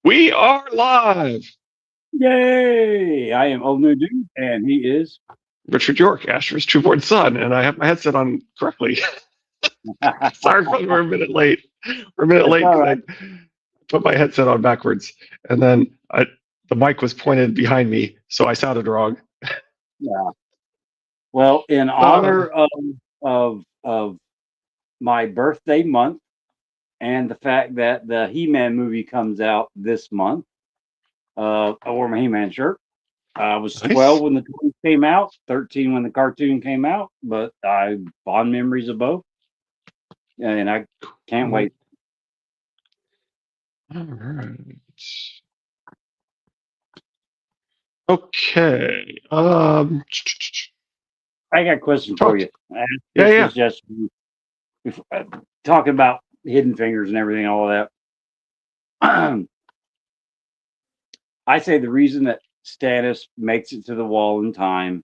We are live. Yay! I am Old New Dude, and he is. Richard York, Asher's trueborn son, and I have my headset on correctly. That's Sorry, we're a minute late. We're a minute late all because right. I put my headset on backwards, and then the mic was pointed behind me, so I sounded wrong. Yeah. Well, in Uh, honor of my birthday month and the fact that the He-Man movie comes out this month, I wore my He-Man shirt. I was 12 nice. when the toy came out, 13 when the cartoon came out, but I fond memories of both, and I can't All wait. right. Okay. I got a question for Talked. you. I asked Yeah, this yeah. this yesterday, talking about Hidden Fingers and everything, all of that. I say the reason that Stannis makes it to the wall in time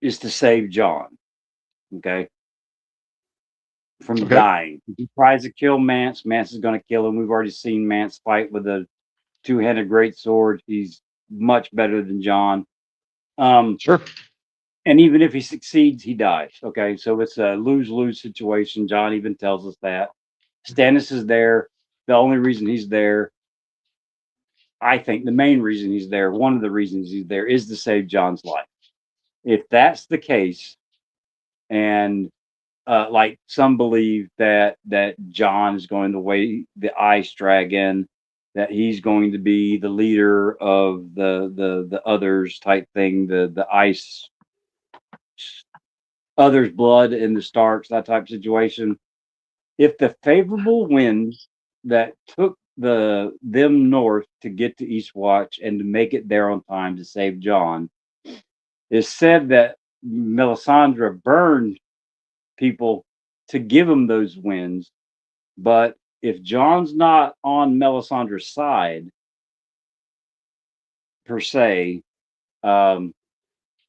is to save John, okay, from Okay. dying. If he tries to kill Mance, Mance is going to kill him. We've already seen Mance fight with a two-handed great sword. He's much better than John. Um, Sure. and even if he succeeds, he dies. Okay, so it's a lose-lose situation. John even tells us that. Stannis is there. The only reason he's there, I think, the main reason he's there, one of the reasons he's there, is to save John's life. If that's the case, and like some believe that John is going to way the ice dragon, that he's going to be the leader of the others type thing, the ice others blood in the Starks, that type of situation. If the favorable wind that took them north to get to Eastwatch and to make it there on time to save John is said that Melisandre burned people to give him those wins. But if John's not on Melisandre's side per se, um,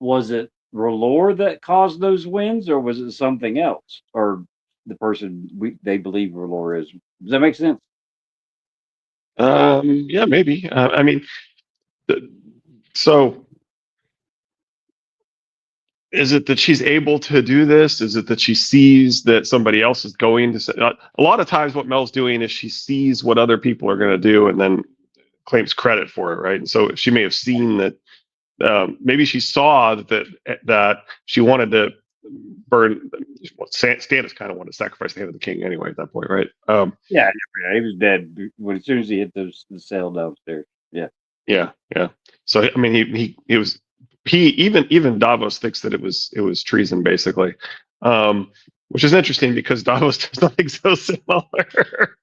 was it R'hllor that caused those wins, or was it something else, or the person they believe R'hllor is? Does that make sense? Yeah, maybe. I mean, th- so is it that she's able to do this? Is it that she sees that somebody else is going to say? A lot of times, what Mel's doing is she sees what other people are going to do and then claims credit for it, right? And so she may have seen that. Maybe she saw that she wanted to burn. Well, Stannis kind of wanted to sacrifice the hand of the king anyway at that point, right? Yeah, yeah, he was dead when as soon as he hit the cell downstairs. Yeah, Yeah, yeah. So I mean, he was he even Davos thinks that it was treason basically, which is interesting because Davos does nothing so similar.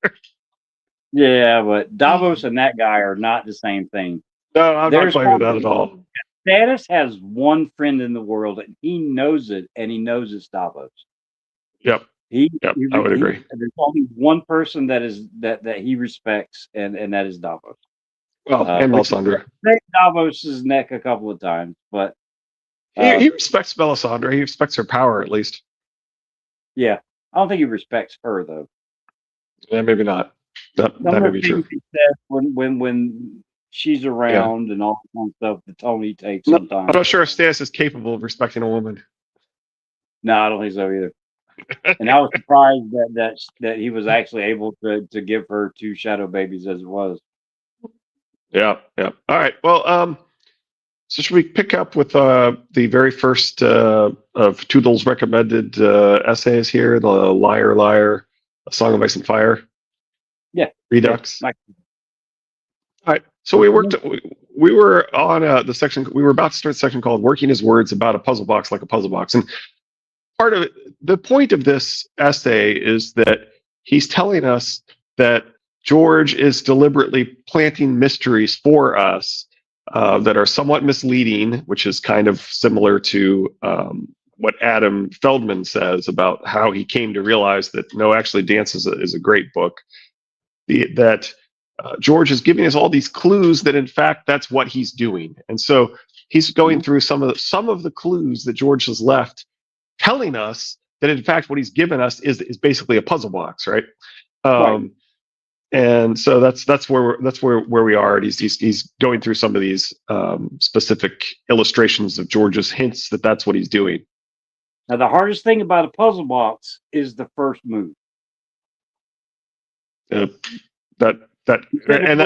yeah, but Davos and that guy are not the same thing. No, I'm not There's claiming that at all. Stannis has one friend in the world, and he knows it, and he knows it's Davos. Yep, yep, I would He agree. there's only one person that he respects, and that is Davos. Well, and Which he Melisandre, saved Davos's neck a couple of times, but he, uh, he respects Melisandre. He respects her power at least. yeah, I don't think he respects her though. Yeah, maybe not. That Some may of be the true. things he says when she's Yeah. around and all that kind of stuff, the tone he takes No, I'm sometimes. not sure if Stannis is capable of respecting a woman. No, I don't think so either. And I was surprised that he was actually able to give her two shadow babies as it was. Yeah, yeah. All right. Well, so should we pick up with the very first of Toodle's recommended essays here, the Liar Liar, A Song of Ice and Fire, Yeah, yeah. Redux? Like, All right. So we were on the section. We were about to start the section called "Working His Words About a Puzzle Box Like a Puzzle Box," and part of it, the point of this essay is that he's telling us that George is deliberately planting mysteries for us that are somewhat misleading, which is kind of similar to what Adam Feldman says about how he came to realize that no, actually, Dance is a great book. That George is giving us all these clues that, in fact, that's what he's doing, and so he's going mhm. through some of the clues that George has left telling us that in fact what he's given us is basically a puzzle box, right? Right. Um, And so that's where we are. And he's going through some of these specific illustrations of George's hints that that's what he's doing. Now, the hardest thing about a puzzle box is the first move. That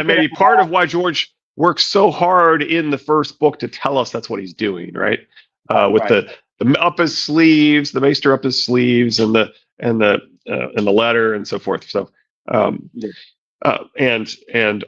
may be part of why George works so hard in the first book to tell us that's what he's doing, right? With Right. the up his sleeves, the maester up his sleeves, and the letter and so forth. So, and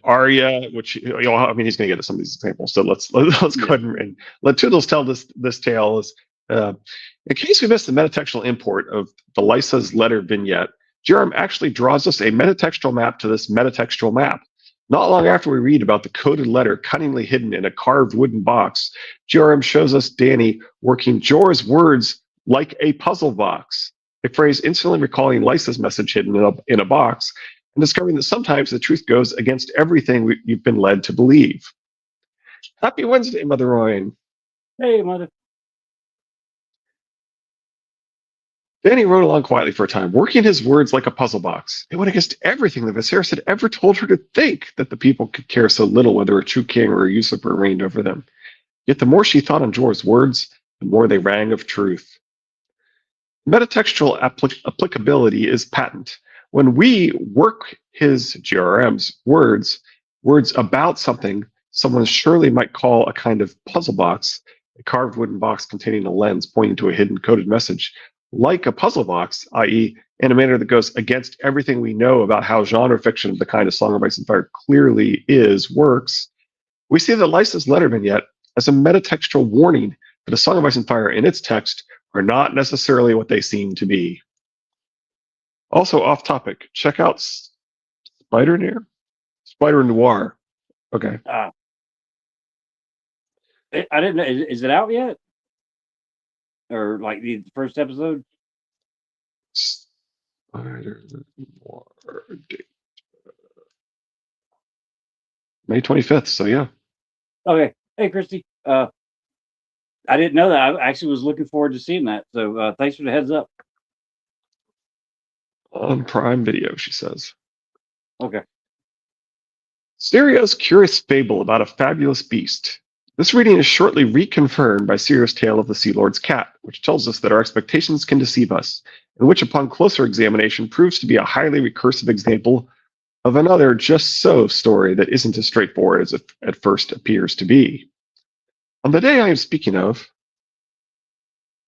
Arya, which I mean, he's going to get to some of these examples. So let's go ahead and let Toodles tell this tale. Is in case we missed the metatextual import of the Lysa's letter vignette, Jerem actually draws us a metatextual map to this metatextual map. Not long after we read about the coded letter cunningly hidden in a carved wooden box, Jerem shows us Danny working Jorah's words like a puzzle box, a phrase instantly recalling Lysa's message hidden in a box, and discovering that sometimes the truth goes against everything you've been led to believe. Happy Wednesday, Mother Ryan. Hey, Mother. Danny rode along quietly for a time, working his words like a puzzle box. It went against everything that Viserys had ever told her to think, that the people could care so little whether a true king or a usurper reigned over them. Yet the more she thought on Jorah's words, the more they rang of truth. Metatextual applicability is patent. When we work his GRM's words about something someone surely might call a kind of puzzle box, a carved wooden box containing a lens pointing to a hidden coded message, like a puzzle box, i.e., in a manner that goes against everything we know about how genre fiction of the kind of Song of Ice and Fire clearly works, we see the Lysa's letter vignette as a metatextual warning that a Song of Ice and Fire in its text are not necessarily what they seem to be. Also, off topic, check out Spider Noir. Okay. I didn't know. Is it out yet? Or like the first episode? Spider Noir date. May 25th, so yeah. Okay. Hey, Christy. I didn't know that. I actually was looking forward to seeing that. So thanks for the heads up. On Prime Video, she says. Okay. Sirio's curious fable about a fabulous beast. This reading is shortly reconfirmed by Sirio's tale of the Sea Lord's cat, which tells us that our expectations can deceive us, and which upon closer examination proves to be a highly recursive example of another just so story that isn't as straightforward as it at first appears to be. On the day I am speaking of,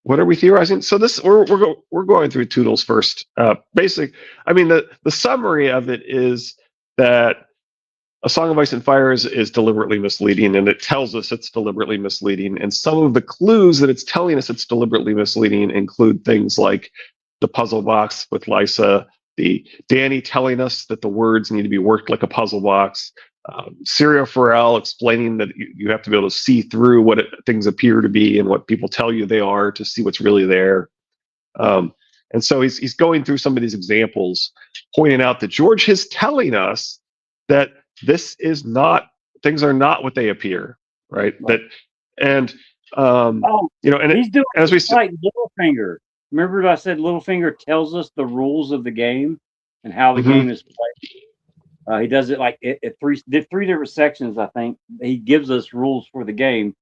what are we theorizing? So this we're going through Toodles first. The summary of it is that A Song of Ice and Fire is deliberately misleading, and it tells us it's deliberately misleading. And some of the clues that it's telling us it's deliberately misleading include things like the puzzle box with Lysa, the Danny telling us that the words need to be worked like a puzzle box, Syrio Farrell explaining that you have to be able to see through what things appear to be and what people tell you they are to see what's really there. And so he's going through some of these examples, pointing out that George is telling us that this is not, things are not what they appear, right? That, and and he's doing as we like Littlefinger. Remember, I said Littlefinger tells us the rules of the game and how the game is played. He does it like three different sections. I think he gives us rules for the game.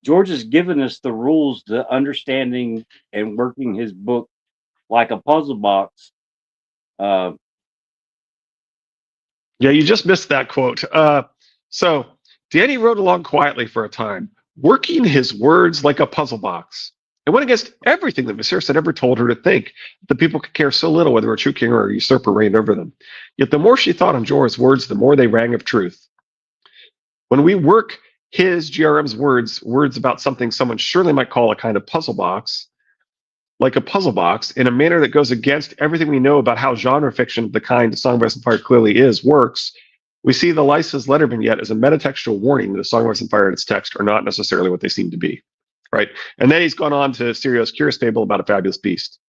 George has given us the rules to understanding and working his book like a puzzle box. Yeah, you just missed that quote. So Danny rode along quietly for a time, working his words like a puzzle box. It went against everything that Viserys had ever told her to think, that people could care so little whether a true king or a usurper reigned over them. Yet the more she thought on Jorah's words, the more they rang of truth. When we work his GRM's words about something someone surely might call a kind of puzzle box, like a puzzle box, in a manner that goes against everything we know about how genre fiction, the kind Song of Ice and Fire clearly works, we see the Lysa's letter vignette as a metatextual warning that a Song of Ice and Fire and its text are not necessarily what they seem to be. Right? And then he's gone on to Sirio's curious fable about a fabulous beast.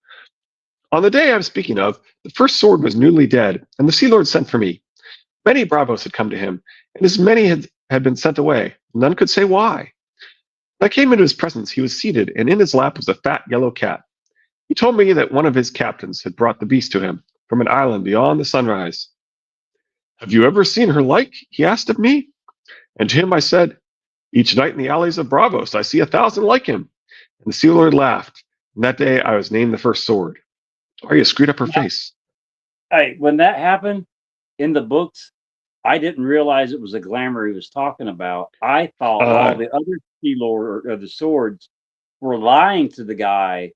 On the day I'm speaking of, the first sword was newly dead, and the Sea Lord sent for me. Many bravos had come to him, and as many had been sent away. None could say why. When I came into his presence, he was seated, and in his lap was a fat yellow cat. He told me that one of his captains had brought the beast to him from an island beyond the sunrise. Have you ever seen her like? He asked of me. And to him I said, each night in the alleys of Bravos, I see 1,000 like him. And the Sea Lord laughed. And that day I was named the first sword. Arya screwed up her face. Hey, when that happened in the books, I didn't realize it was a glamour he was talking about. I thought all the other Sea Lord or the swords were lying to the guy,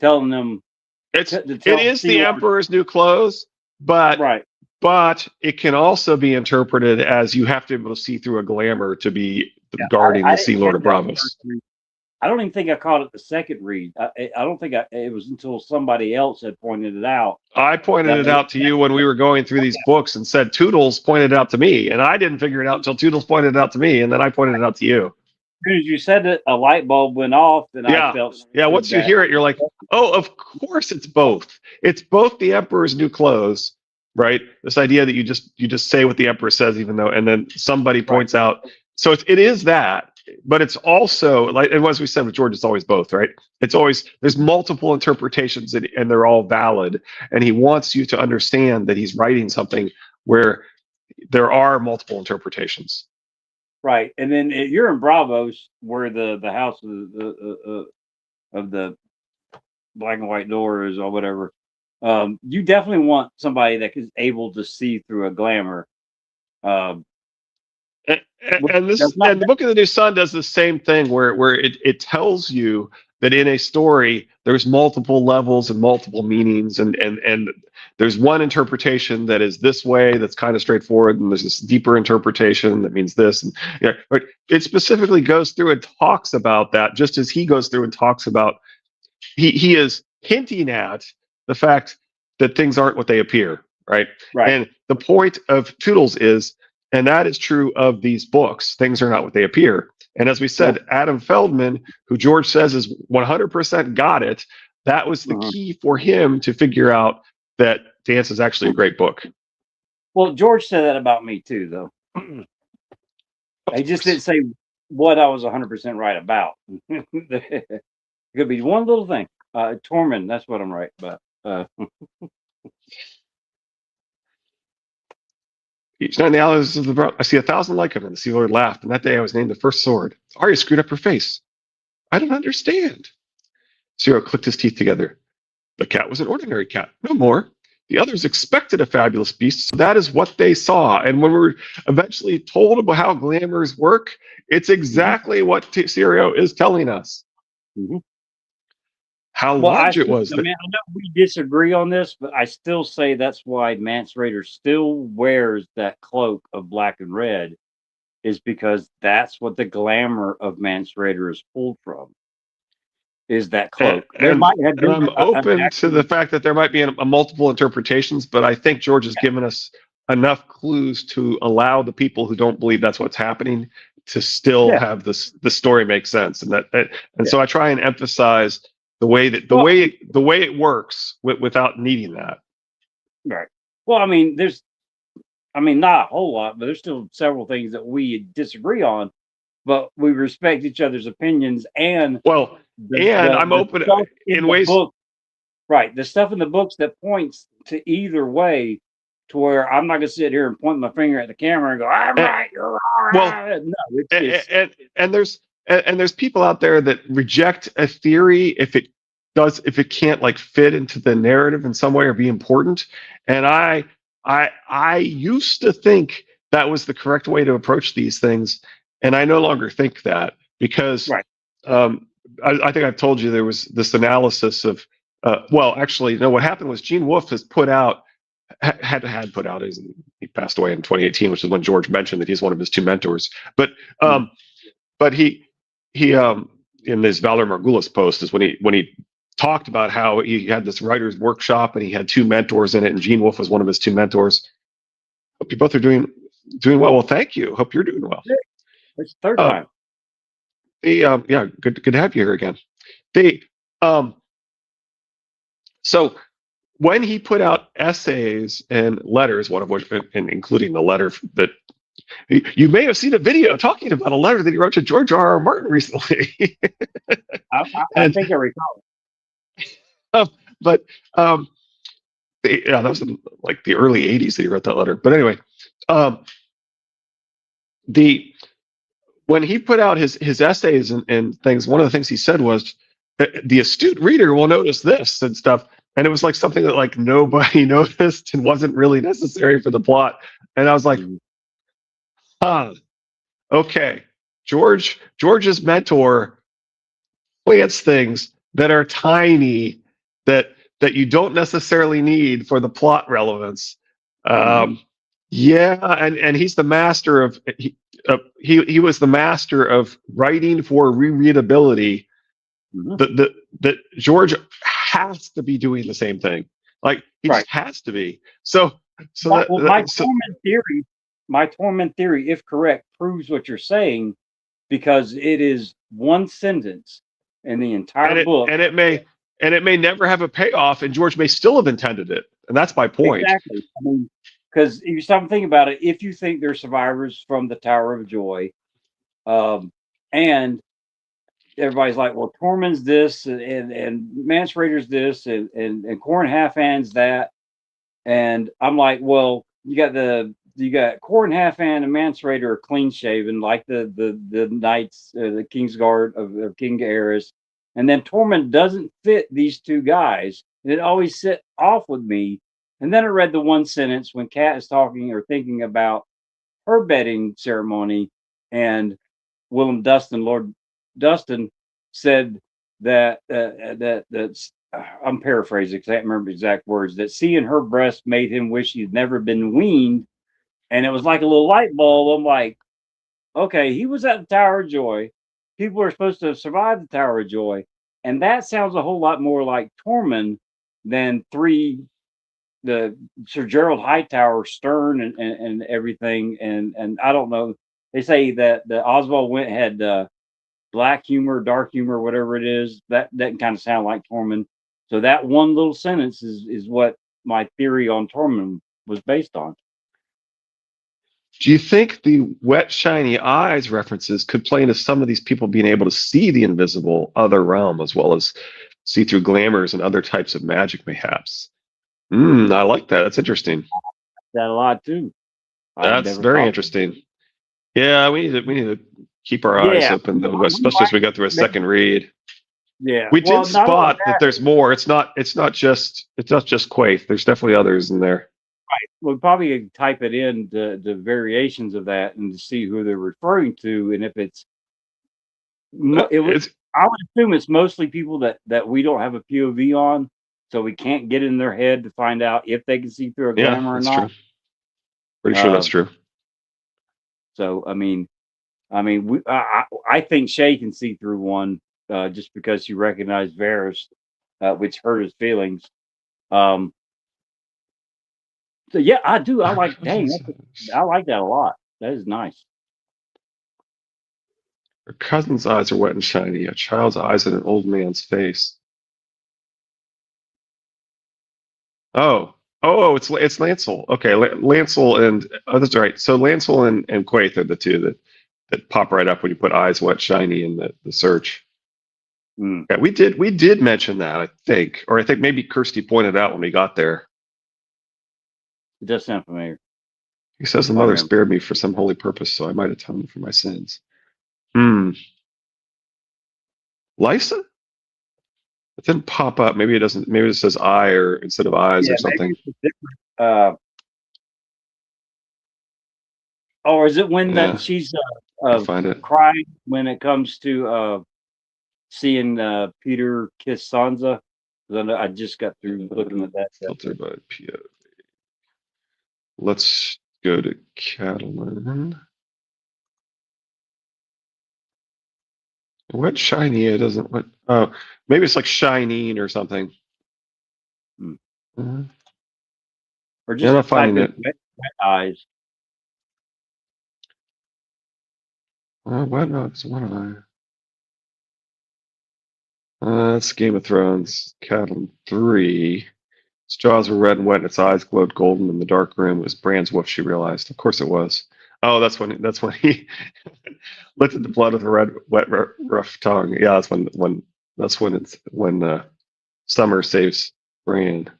telling them it is the Emperor's new clothes, but right. But it can also be interpreted as you have to be able to see through a glamour to be guarding the Sea Lord of Bravos. I don't even think I caught it the second read. I don't think it was until somebody else had pointed it out. I pointed it out to you when we were going through these books and said Toodles pointed it out to me, and I didn't figure it out until Toodles pointed it out to me, and then I pointed it out to you. As soon as you said it, a light bulb went off, and I felt once you hear it, you're like, oh, of course it's both. It's both the Emperor's new clothes, right? This idea that you just say what the Emperor says, even though, and then somebody points out. So it is that, but it's also like, and as we said with George, it's always both, right? It's always, there's multiple interpretations and they're all valid. And he wants you to understand that he's writing something where there are multiple interpretations. Right, and then you're in Bravos, where the house of the black and white door is, or whatever. You definitely want somebody that is able to see through a glamour. And the Book of the New Sun does the same thing, where it tells you that in a story there's multiple levels and multiple meanings, and there's one interpretation that is this way that's kind of straightforward, and there's this deeper interpretation that means this. And but it specifically goes through and talks about that, just as he goes through and talks about he is hinting at the fact that things aren't what they appear, right? And the point of Toodles is, and that is true of these books, things are not what they appear. And as we said, Adam Feldman, who George says is 100% got it, that was the key for him to figure out that Dance is actually a great book. Well, George said that about me too, though. He just didn't say what I was 100% right about. It could be one little thing. Tormund, that's what I'm right about. Each night in the alleys of the I see 1,000 like him, and the Sea Lord laughed, and that day I was named the first sword. Arya screwed up her face. I don't understand. Zero clicked his teeth together. The cat was an ordinary cat, no more. The others expected a fabulous beast, so that is what they saw. And when we're eventually told about how glamours work, it's exactly what Sirio is telling us. How large it was. I know we disagree on this, but I still say that's why Mance Rayder still wears that cloak of black and red, is because that's what the glamour of Mance Rayder is pulled from. Is that cloak? I'm open to the fact that there might be a multiple interpretations, but I think George has given us enough clues to allow the people who don't believe that's what's happening to still have the story make sense. And so I try and emphasize the way it works without needing that. Right. Well, I mean, not a whole lot, but there's still several things that we disagree on, but we respect each other's opinions. And I'm open in ways. Right. The stuff in the books that points to either way, to where I'm not going to sit here and point my finger at the camera and go, I'm right, you're wrong. Well, no, and there's people out there that reject a theory if it can't like fit into the narrative in some way or be important. And I used to think that was the correct way to approach these things, and I no longer think that, because I think I've told you there was this analysis of what happened was Gene Wolfe has put out had put out, he passed away in 2018, which is when George mentioned that he's one of his two mentors. But he in this Valor Margulis post is when he talked about how he had this writer's workshop and he had two mentors in it, and Gene Wolfe was one of his two mentors. Hope you both are doing well. Well, thank you. Hope you're doing well. It's the third time. Good to have you here again. So when he put out essays and letters, one of which, and including the letter that you may have seen a video talking about a letter that he wrote to George R.R. Martin recently. I think I recall. That was in like the early 80s that he wrote that letter. But anyway, Um, the when he put out his essays and things, one of the things he said was, the astute reader will notice this and stuff. And it was like something that like nobody noticed and wasn't really necessary for the plot. And I was like, Mhm. huh, okay. George's mentor plants things that are tiny that you don't necessarily need for the plot relevance. Mhm. Um, yeah, and he's the master of he was the master of writing for rereadability. Mhm. That George has to be doing the same thing. Like he Right. just has to be. So Well, my torment theory, if correct, proves what you're saying because it is one sentence in the entire and it book. and it may and it may never have a payoff, and George may still have intended it, and that's my point. Exactly. I mean, because if you stop and think about it, if you think they're survivors from the Tower of Joy, and everybody's like, well, Tormund's this, and Mance Raider's this, and Corn Half Hand's that, and I'm like, well, you got Corn Half Hand and Mance Raider are clean shaven, like the knights, the Kingsguard of King Aerys, and then Tormund doesn't fit these two guys, and it always set off with me. And then I read the one sentence when Kat is talking or thinking about her bedding ceremony, and Willem Dustin, Lord Dustin, said that that's I'm paraphrasing because I can't remember the exact words, that seeing her breast made him wish he'd never been weaned, and it was like a little light bulb. I'm like, okay, he was at the Tower of Joy. People are supposed to have survived the Tower of Joy, and that sounds a whole lot more like Tormund than the Sir Gerald Hightower stern and everything. And I don't know. They say that the Oswald Went had black humor, dark humor, whatever it is. That kind of sound like Tormund. So that one little sentence is what my theory on Tormund was based on. Do you think the wet, shiny eyes references could play into some of these people being able to see the invisible other realm as well as see through glamours and other types of magic, mayhaps? I like that. That's interesting. That a lot too. I've That's never very thought. interesting. Yeah, we need to keep our eyes Yeah, open, though, we especially as we might. go through a second read. Yeah. We did Well, not only spot that there's more. It's not just Quaith. There's definitely others in there. we'll probably type it in the variations of that and to see who they're referring to, and if it's it would. It's I would assume it's mostly people that we don't have a POV on, so we can't get in their head to find out if they can see through a Yeah, glamour or that's not. true. Pretty sure that's Uh, true. so I think Shay can see through one just because she recognized Varys, which hurt his feelings. Um, so yeah, I do. I like. I like that a lot. That is nice. Her cousin's eyes are wet and shiny. A child's eyes in an old man's face. Oh, it's Lancel. Okay, Lancel and that's right. So Lancel and Quaith are the two that pop right up when you put eyes wet shiny in the search. Mm, Yeah, we did mention that, I think, or I think maybe Kirsty pointed out when we got there. it does sound familiar. He says the I mother remember. spared me for some holy purpose, so I might atone for my sins. Hmm. Lysa? It didn't pop up. Maybe it doesn't. Maybe it says I or instead of eyes Yeah, or maybe something. it's a different. Or is it when that Yeah, she's I find it. crying when it comes to seeing Peter kiss Sansa? 'Cause I just got through looking at that. Filter by PO. Let's go to Catalan. What shiny? It doesn't. What? Oh, maybe it's like shining or something. Hmm. Uh, Or yeah, I'm just not type finding in it. wet eyes. What? No, it's one eye. That's Game of Thrones. Catalan 3. Its jaws were red and wet, and its eyes glowed golden in the dark room. It was Bran's wolf, she realized. Of course it was. Oh, that's when he looked at the blood with a red, wet, rough tongue. Yeah, that's when it's when Summer saves Bran.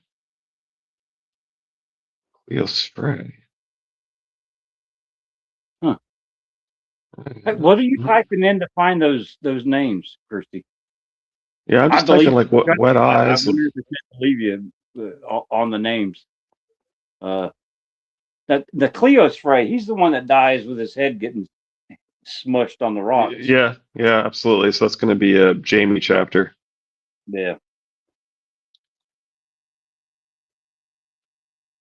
Cleo Spray. Hey, what are you typing in to find those names, Kirsty? Yeah, I'm I just typing believe like wet I eyes and 100% believe you on the names. That the Cleo spray, he's the one that dies with his head getting smushed on the rocks. yeah, yeah, absolutely. So that's going to be a Jamie chapter. Yeah,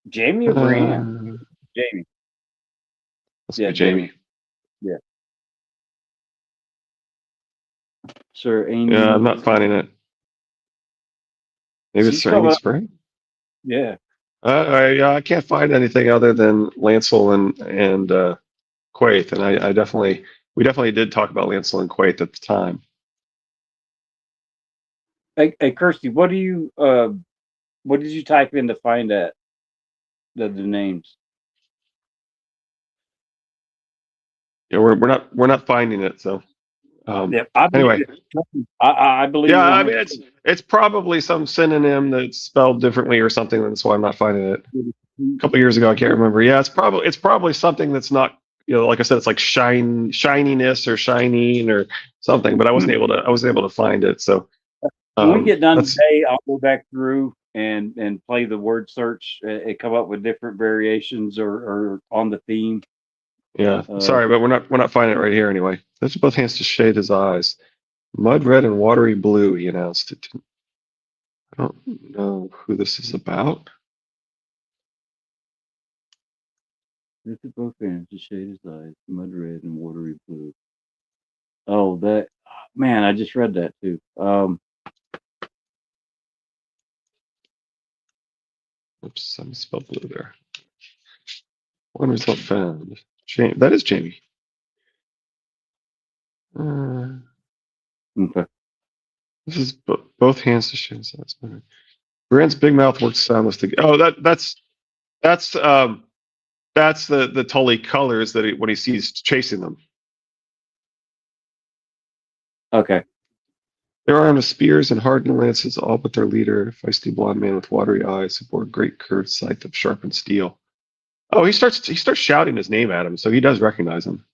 Jamie or Brienne? Uh, Jamie. Must Yeah, be Jamie. Jamie. Yeah, Sir Yeah, I'm Amy. not finding it. Maybe it's She's Sir coming Amy up. Spring. Yeah. I can't find anything other than Lancel and Quaithe, and we definitely did talk about Lancel and Quaithe at the time. Hey, Kirsty, what did you type in to find that the names? Yeah, we're not finding it. So Yeah, I believe anyway, you. I believe yeah, you I mean 100%. it's probably some synonym that's spelled differently or something. That's why I'm not finding it. A couple years ago, I can't remember. Yeah, it's probably something that's not, like I said, it's like shininess or shining or something. But I wasn't able to find it. So When we get done that's today, I'll go back through and play the word search and come up with different variations or on the theme. yeah. Uh, Sorry, but we're not finding it right here anyway. Lift both hands to shade his eyes. Mud red and watery blue. He announced it. I don't know who this is about. Look at both hands to shade his eyes, mud red and watery blue. Oh, that man! I just read that too. Oops, I misspelled blue there. One result found. That is Jamie. Uh, Okay. this is both hands to shade his eyes. Brand's big mouth works soundless together. Oh, that's the Tully colors when he sees chasing them. Okay. They're armed with spears and hardened lances, all but their leader, a feisty blond man with watery eyes, who bore a great curved scythe of sharpened steel. Oh, he starts shouting his name at him, so he does recognize him.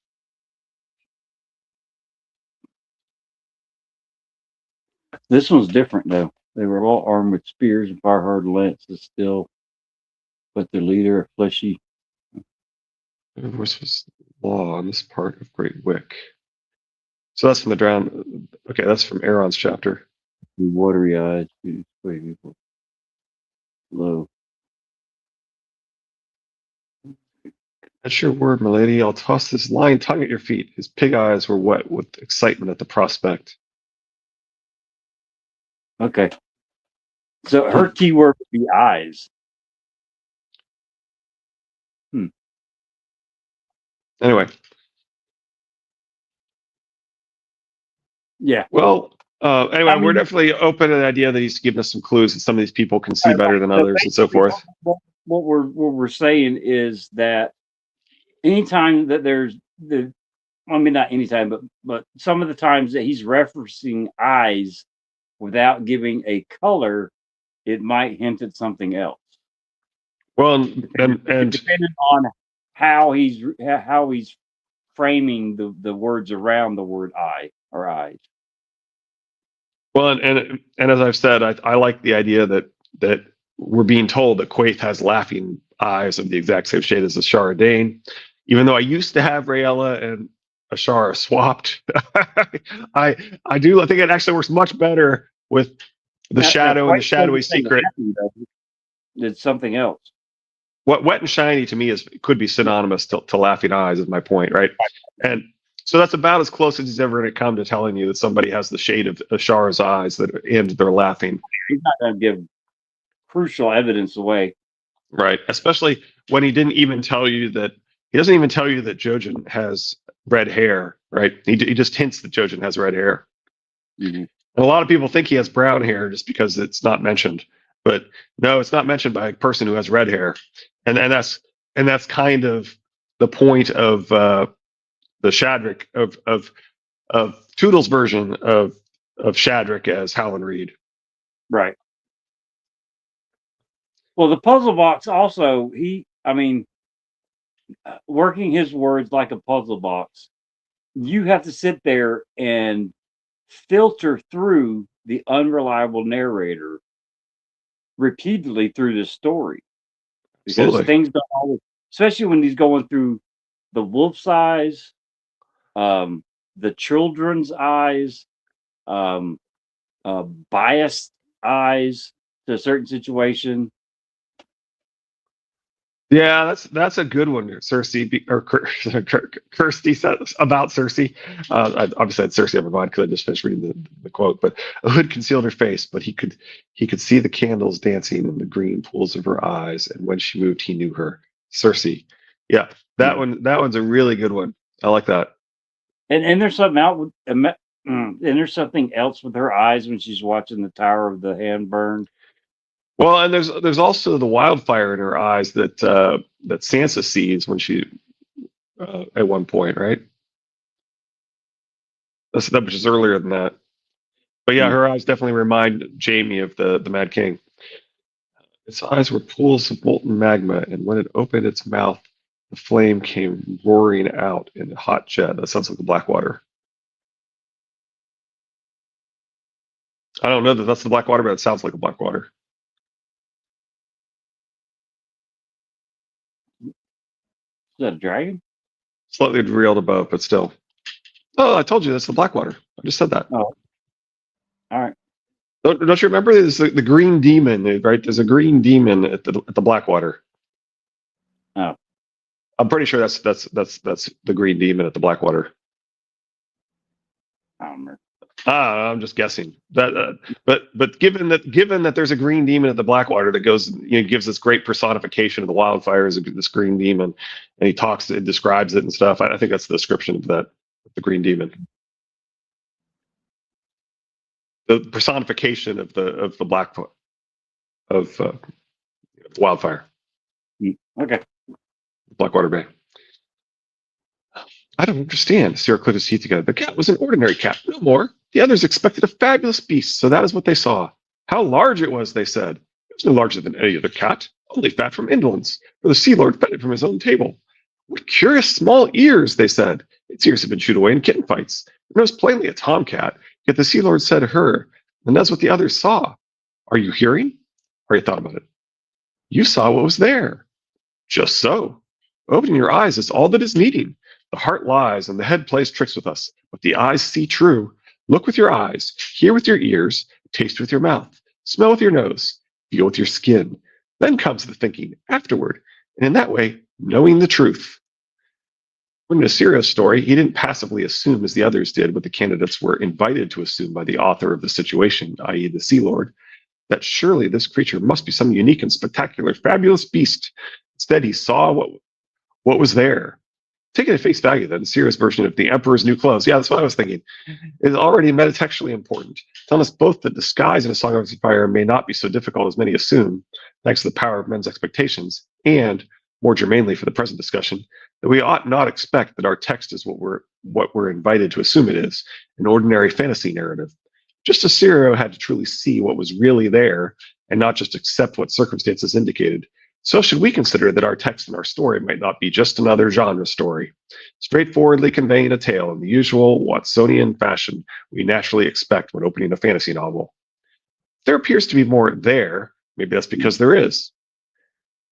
This one's different though. They were all armed with spears and fire hard lances still, but their leader, a fleshy, Their voice was law on this part of Great Wick. So that's from the drown. Okay, that's from Aaron's chapter. watery eyes, people low. That's your word, milady. I'll toss this lying tongue at your feet. His pig eyes were wet with excitement at the prospect. Okay. So Hmm. her keyword would be eyes. Hmm. Anyway, Yeah. well, anyway, I we're mean, definitely open to the idea that he's giving us some clues that some of these people can see right, better right. than So others and so basically, forth. what we're saying is that anytime that there's the, I mean, not anytime, but some of the times that he's referencing eyes without giving a color, it might hint at something else. Well, Depending, depending on how he's framing the words around the word eye or eyes. and as I've said, I like the idea that we're being told that Quaithe has laughing eyes of the exact same shade as Ashara Dane. Even though I used to have Rayella and Ashara swapped, I do. I think it actually works much better with the Now shadow and the quite shadowy doesn't say secret. laughing though. It's something else. What wet and shiny to me could be synonymous to laughing eyes is my point, right? And so that's about as close as he's ever going to come to telling you that somebody has the shade of Ashara's eyes and they're laughing. He's not going to give crucial evidence away. Right. Especially when he didn't even tell you that he doesn't even tell you that Jojen has red hair, right? He just hints that Jojen has red hair. Mm-hmm. And a lot of people think he has brown hair just because it's not mentioned. But no, it's not mentioned by a person who has red hair. And that's kind of the point of the Shadrick of Toodle's version of Shadrick as Howland Reed. Right. Well, the puzzle box also, I mean, working his words like a puzzle box. you have to sit there and filter through the unreliable narrator repeatedly through the story because Absolutely. things don't always, especially when he's going through the wolf's eyes, the children's eyes, um, biased eyes to a certain situation. Yeah, that's a good one, Cersei, Kirsty said about Cersei. I obviously had Cersei on my mind because I just finished reading the quote. But a hood concealed her face, but he could see the candles dancing in the green pools of her eyes, and when she moved, he knew her. Cersei. Yeah, Yeah. that one's a really good one. I like that. And there's something out with, and there's something else with her eyes when she's watching the Tower of the Hand burn. Well, and there's also the wildfire in her eyes that Sansa sees when she at one point, right? That which is earlier than that. But yeah, Mm. her eyes definitely remind Jamie of the Mad King. Its eyes were pools of molten magma, and when it opened its mouth, the flame came roaring out in a hot jet. That sounds like the Blackwater. I don't know that that's the Blackwater, but it sounds like a Blackwater. Is that a dragon? Slightly derailed above, but still. Oh, I told you that's the Blackwater. I just said that. Oh, all right. Don't you remember? There's the green demon, right? There's a green demon at the Blackwater. Oh, I'm pretty sure that's the green demon at the Blackwater. I don't remember. I'm just guessing. But given that there's a green demon at the Blackwater that goes, gives this great personification of the wildfires, this green demon, and he talks, it describes it and stuff. I think that's the description of that, the green demon, the personification of the black of wildfire, Okay. Blackwater Bay. I don't understand. Sarah clicked his teeth together. The cat was an ordinary cat, no more. The others expected a fabulous beast, so that is what they saw. How large it was, they said. It was no larger than any other cat, only fat from indolence, for the Sea Lord fed it from his own table. What curious small ears, they said. Its ears had been chewed away in kitten fights. It was plainly a tomcat, yet the Sea Lord said to her, and that's what the others saw. Are you hearing? Or you thought about it. You saw what was there. Just so. Opening your eyes is all that is needing. The heart lies and the head plays tricks with us, but the eyes see true. Look with your eyes, hear with your ears, taste with your mouth, smell with your nose, feel with your skin. Then comes the thinking afterward, and in that way, knowing the truth. According to Sirio's story, he didn't passively assume as the others did what the candidates were invited to assume by the author of the situation, i.e., the Sea Lord, that surely this creature must be some unique and spectacular, fabulous beast. Instead, he saw what was there. Taking at face value, then, Sirio's version of the Emperor's New Clothes, yeah, that's what I was thinking, is already metatextually important, telling us both that disguise in A Song of Ice and Fire may not be so difficult as many assume, thanks to the power of men's expectations, and, more germanely for the present discussion, that we ought not expect that our text is what we're invited to assume it is, an ordinary fantasy narrative. Just as Sirio had to truly see what was really there, and not just accept what circumstances indicated, so should we consider that our text and our story might not be just another genre story, straightforwardly conveying a tale in the usual Watsonian fashion we naturally expect when opening a fantasy novel. There appears to be more there, maybe that's because there is.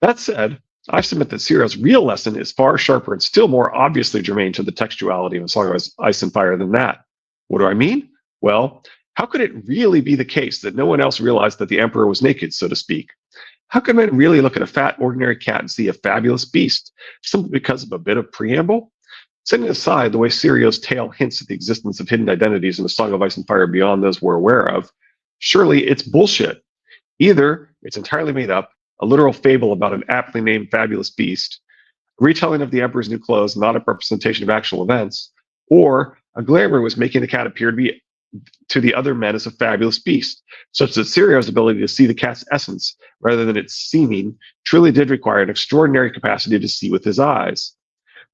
That said, I submit that Sirio's real lesson is far sharper and still more obviously germane to the textuality of A Song of Ice and Fire than that. What do I mean? Well, how could it really be the case that no one else realized that the Emperor was naked, so to speak? How can men really look at a fat, ordinary cat and see a fabulous beast simply because of a bit of preamble? Setting aside the way Sirio's tale hints at the existence of hidden identities in A Song of Ice and Fire beyond those we're aware of, surely it's bullshit. Either it's entirely made up, a literal fable about an aptly named fabulous beast, a retelling of the Emperor's New Clothes, not a representation of actual events, or a glamour was making the cat appear to the other men as a fabulous beast, such that Sirio's ability to see the cat's essence rather than its seeming truly did require an extraordinary capacity to see with his eyes.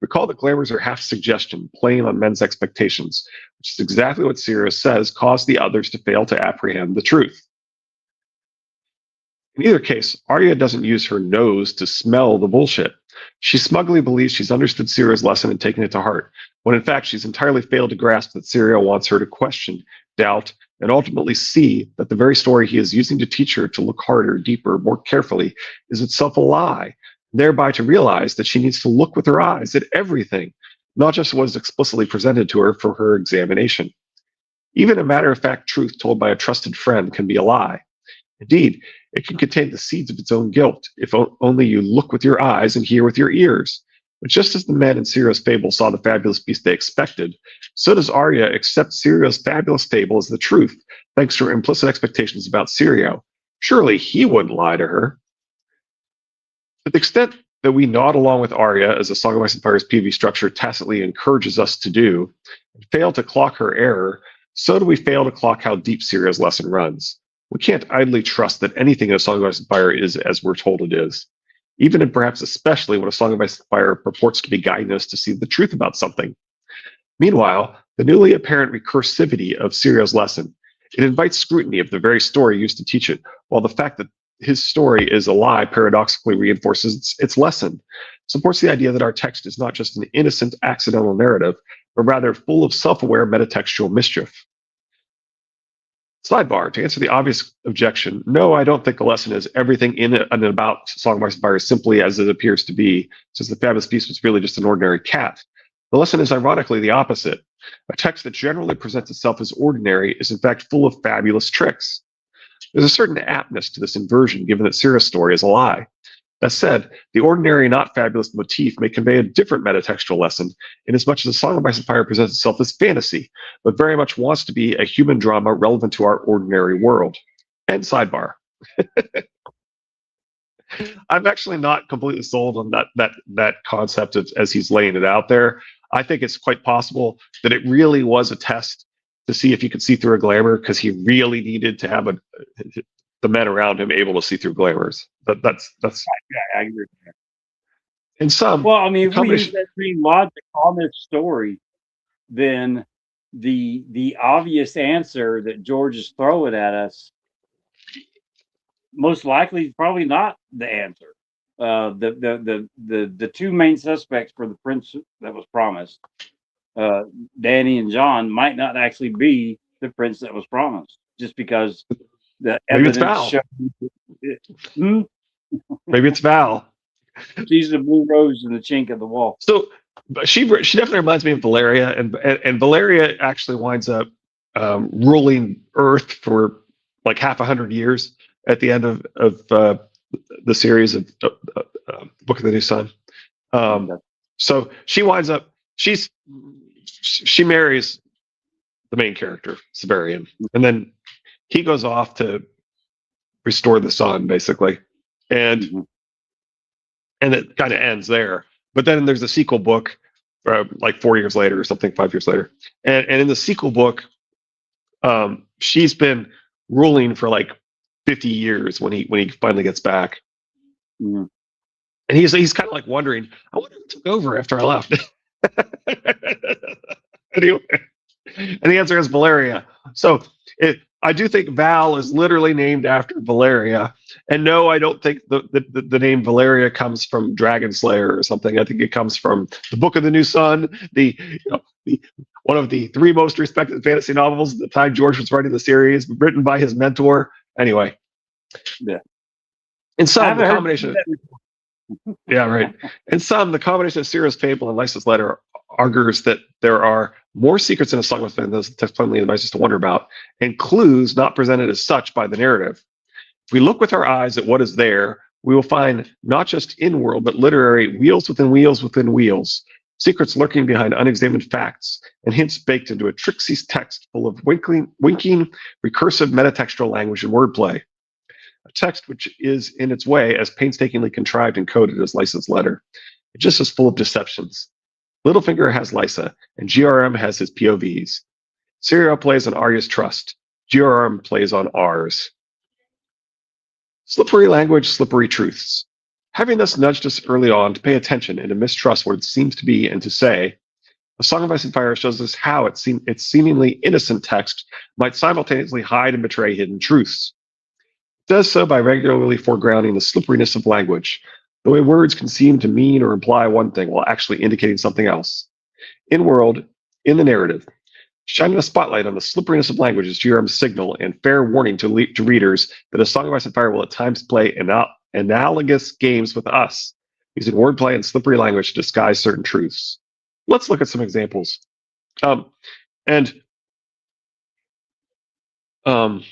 Recall that glamours are half suggestion, playing on men's expectations, which is exactly what Sirio says caused the others to fail to apprehend the truth. In either case, Arya doesn't use her nose to smell the bullshit. She smugly believes she's understood Syria's lesson and taken it to heart, when in fact she's entirely failed to grasp that Syria wants her to question, doubt, and ultimately see that the very story he is using to teach her to look harder, deeper, more carefully is itself a lie, thereby to realize that she needs to look with her eyes at everything, not just what is explicitly presented to her for her examination. Even a matter-of-fact truth told by a trusted friend can be a lie. Indeed, it can contain the seeds of its own guilt, if only you look with your eyes and hear with your ears. But just as the men in Syria's fable saw the fabulous beast they expected, so does Arya accept Syria's fabulous fable as the truth, thanks to her implicit expectations about Syrio. Surely he wouldn't lie to her. To the extent that we nod along with Arya, as the Song of Ice and Fire's PV structure tacitly encourages us to do, and fail to clock her error, so do we fail to clock how deep Syria's lesson runs. We can't idly trust that anything in A Song of Ice and Fire is as we're told it is, even and perhaps especially when A Song of Ice and Fire purports to be guiding us to see the truth about something. Meanwhile, the newly apparent recursivity of Syria's lesson, it invites scrutiny of the very story used to teach it, while the fact that his story is a lie paradoxically reinforces its lesson, supports the idea that our text is not just an innocent, accidental narrative, but rather full of self-aware metatextual mischief. Sidebar, to answer the obvious objection, no, I don't think the lesson is everything in and about Song of Ice and Fire simply as it appears to be, since the fabulous beast was really just an ordinary cat. The lesson is ironically the opposite. A text that generally presents itself as ordinary is in fact full of fabulous tricks. There's a certain aptness to this inversion, given that Syria's story is a lie. That said, the ordinary, not fabulous motif may convey a different metatextual lesson, inasmuch as the Song of Ice and Fire presents itself as fantasy, but very much wants to be a human drama relevant to our ordinary world. And sidebar. I'm actually not completely sold on that concept as he's laying it out there. I think it's quite possible that it really was a test to see if he could see through a glamour, because he really needed to have the men around him able to see through glamours. That's Yeah, I agree. in some. Well, I mean, if we use that same logic on this story, then the obvious answer that George is throwing at us most likely is probably not the answer. The two main suspects for the prince that was promised, Danny and John, might not actually be the prince that was promised, just because the Maybe it's evidence Val. shows. Maybe it's Val. She's the blue rose in the chink of the wall. So she definitely reminds me of Valeria, and Valeria actually winds up ruling Earth for like 100 years at the end of the series of Book of the New Sun. So she winds up she marries the main character, Severian, and then he goes off to restore the sun, basically, and it kind of ends there. But then there's a sequel book, like 4 years later or something, 5 years later, and in the sequel book, she's been ruling for like 50 years when he finally gets back, and he's kind of like wondering, I wonder who took over after I left. Anyway, and the answer is Valeria. So I do think Val is literally named after Valeria. And no, I don't think the name Valeria comes from Dragon Slayer or something. I think it comes from the Book of the New Sun, one of the 3 most respected fantasy novels at the time George was writing the series, written by his mentor. Anyway. Yeah. In some, the combination. Yeah, right. In some, the combination of Syria's fable and Lysa's letter argues that there are more secrets in A Song of Ice and Fire than those the text plainly invites us to wonder about, and clues not presented as such by the narrative. If we look with our eyes at what is there, we will find not just in-world, but literary wheels within wheels within wheels, secrets lurking behind unexamined facts, and hints baked into a tricksy text full of winking, recursive metatextual language and wordplay. A text which is, in its way, as painstakingly contrived and coded as Lysa's letter. It just is full of deceptions. Littlefinger has Lysa, and GRM has his POVs. Syrio plays on Arya's trust. GRM plays on ours. Slippery language, slippery truths. Having thus nudged us early on to pay attention and to mistrust what it seems to be and to say, A Song of Ice and Fire shows us how its seemingly innocent text might simultaneously hide and betray hidden truths. does so by regularly foregrounding the slipperiness of language. The way words can seem to mean or imply one thing while actually indicating something else. In world, in the narrative, shining a spotlight on the slipperiness of language is GRM's signal and fair warning to readers that A Song of Ice and Fire will at times play analogous games with us, using wordplay and slippery language to disguise certain truths. Let's look at some examples. And I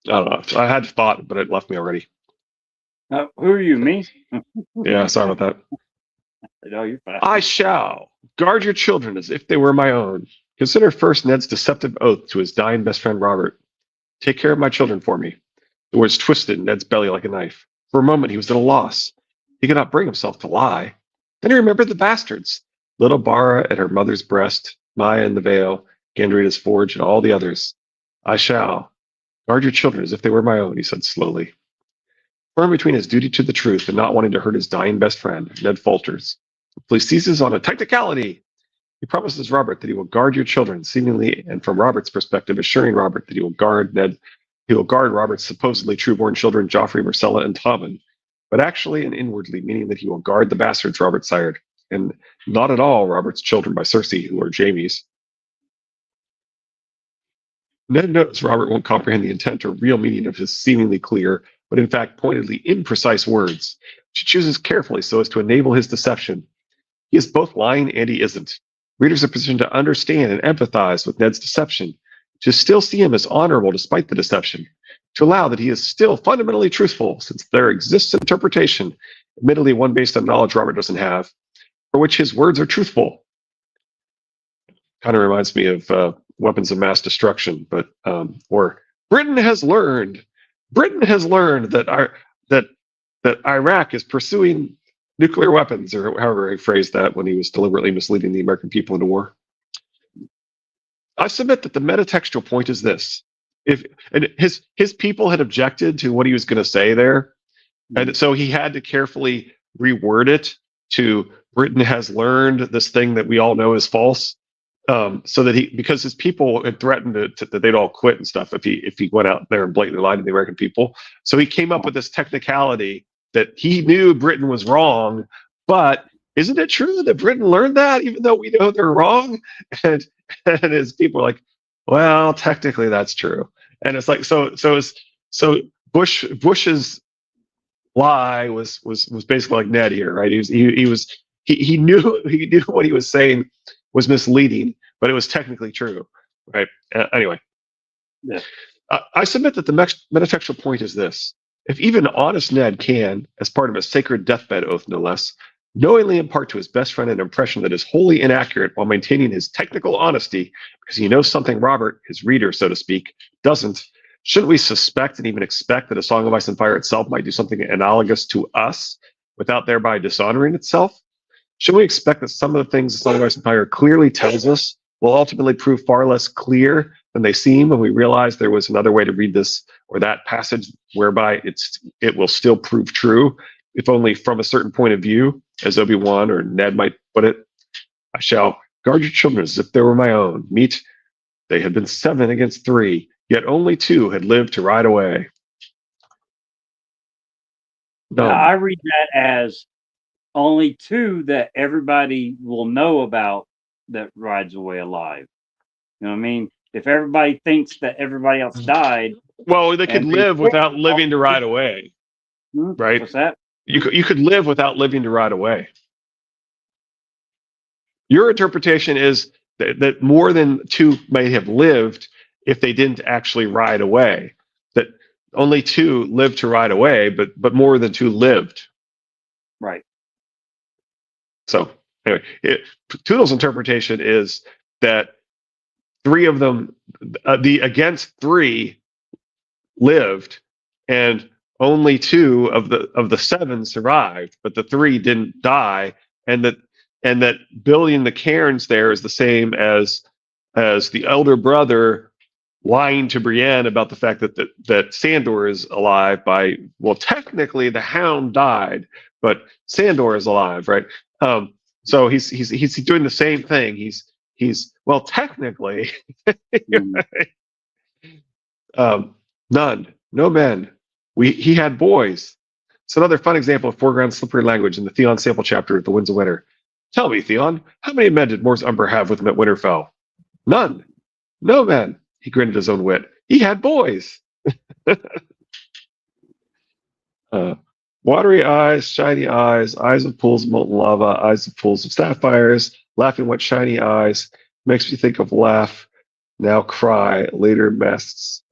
don't know. I had thought, but it left me already. Who are you, me? Yeah, sorry about that. No, you're fine. I shall guard your children as if they were my own. Consider first Ned's deceptive oath to his dying best friend Robert. Take care of my children for me. The words twisted in Ned's belly like a knife. For a moment he was at a loss. He could not bring himself to lie. Then he remembered the bastards. Little Bara at her mother's breast, Maya in the veil, Gandrita's forge, and all the others. I shall guard your children as if they were my own, he said slowly. Torn between his duty to the truth and not wanting to hurt his dying best friend, Ned falters. So he seizes on a technicality. He promises Robert that he will guard your children, seemingly, and from Robert's perspective, assuring Robert that he will guard Robert's supposedly true-born children, Joffrey, Myrcella, and Tommen, but actually and inwardly, meaning that he will guard the bastards Robert sired, and not at all Robert's children by Cersei, who are Jaime's. Ned knows Robert won't comprehend the intent or real meaning of his seemingly clear, but in fact pointedly imprecise words, which he chooses carefully so as to enable his deception. He is both lying and he isn't. Readers are positioned to understand and empathize with Ned's deception, to still see him as honorable despite the deception, to allow that he is still fundamentally truthful, since there exists an interpretation, admittedly one based on knowledge Robert doesn't have, for which his words are truthful. Kind of reminds me of weapons of mass destruction, but or Britain has learned that that Iraq is pursuing nuclear weapons, or however he phrased that when he was deliberately misleading the American people into war. I submit that the metatextual point is this: and his people had objected to what he was going to say there, and so he had to carefully reword it to Britain has learned this thing that we all know is false. So that because his people had threatened that they'd all quit and stuff if he went out there and blatantly lied to the American people. So he came up with this technicality that he knew Britain was wrong, but isn't it true that Britain learned that even though we know they're wrong? And his people are like, well, technically that's true. And it's like so Bush's lie was basically like Ned here, right? He knew what he was saying was misleading, but it was technically true, right? Anyway, Yeah. I submit that the metatextual point is this: if even honest Ned can, as part of a sacred deathbed oath, no less, knowingly impart to his best friend an impression that is wholly inaccurate while maintaining his technical honesty because he knows something Robert, his reader, so to speak, doesn't, shouldn't we suspect and even expect that A Song of Ice and Fire itself might do something analogous to us without thereby dishonoring itself? Should we expect that some of the things the Song of Ice and Fire clearly tells us will ultimately prove far less clear than they seem when we realize there was another way to read this or that passage whereby it will still prove true, if only from a certain point of view, as Obi-Wan or Ned might put it? I shall guard your children as if they were my own. Meet, they had been 7 against 3, yet only 2 had lived to ride away. Now, I read that as only 2 that everybody will know about that rides away alive. You know what I mean? If everybody thinks that everybody else died, well, they could live without living to ride away, right? What's that? You could live without living to ride away. Your interpretation is that more than 2 may have lived if they didn't actually ride away. That only 2 lived to ride away, but more than 2 lived. Right. So anyway, Toodle's interpretation is that 3 of them, the against 3, lived, and only 2 of the 7 survived, but the 3 didn't die, and that building the cairns there is the same as the elder brother lying to Brienne about the fact that Sandor is alive by, well, technically the Hound died, but Sandor is alive, right? So he's doing the same thing. He's well, technically, none. No men. He had boys. It's another fun example of foreground slippery language in the Theon sample chapter of The Winds of Winter. Tell me, Theon, how many men did Mor's Umber have with him at Winterfell? None. No men. He grinned at his own wit. He had boys. Watery eyes, shiny eyes, eyes of pools of molten lava, eyes of pools of sapphires, laughing wet shiny eyes, makes me think of laugh, now cry, later masks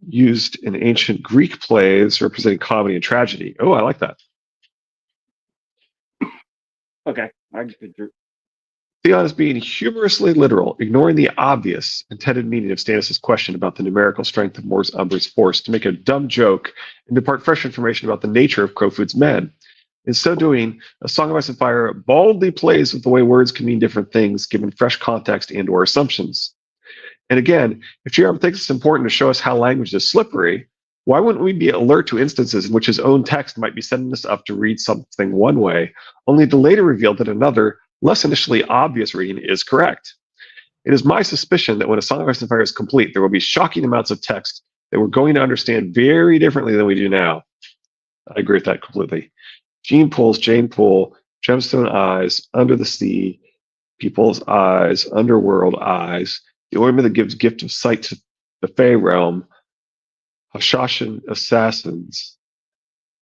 used in ancient Greek plays representing comedy and tragedy. Oh, I like that. Okay, I can picture. Theon is being humorously literal, ignoring the obvious intended meaning of Stannis' question about the numerical strength of Mor's Umber's force to make a dumb joke and depart fresh information about the nature of Crowfoot's men. In so doing, A Song of Ice and Fire baldly plays with the way words can mean different things given fresh context and or assumptions. And again, if Jerome thinks it's important to show us how language is slippery, why wouldn't we be alert to instances in which his own text might be setting us up to read something one way, only to later reveal that another, less initially obvious reading is correct? It is my suspicion that when A Song of Ice and Fire is complete, there will be shocking amounts of text that we're going to understand very differently than we do now. I agree with that completely. Gene pulls, Jane pull, gemstone eyes, under the sea, people's eyes, underworld eyes, the ointment that gives gift of sight to the Fey realm, Hashashan assassins.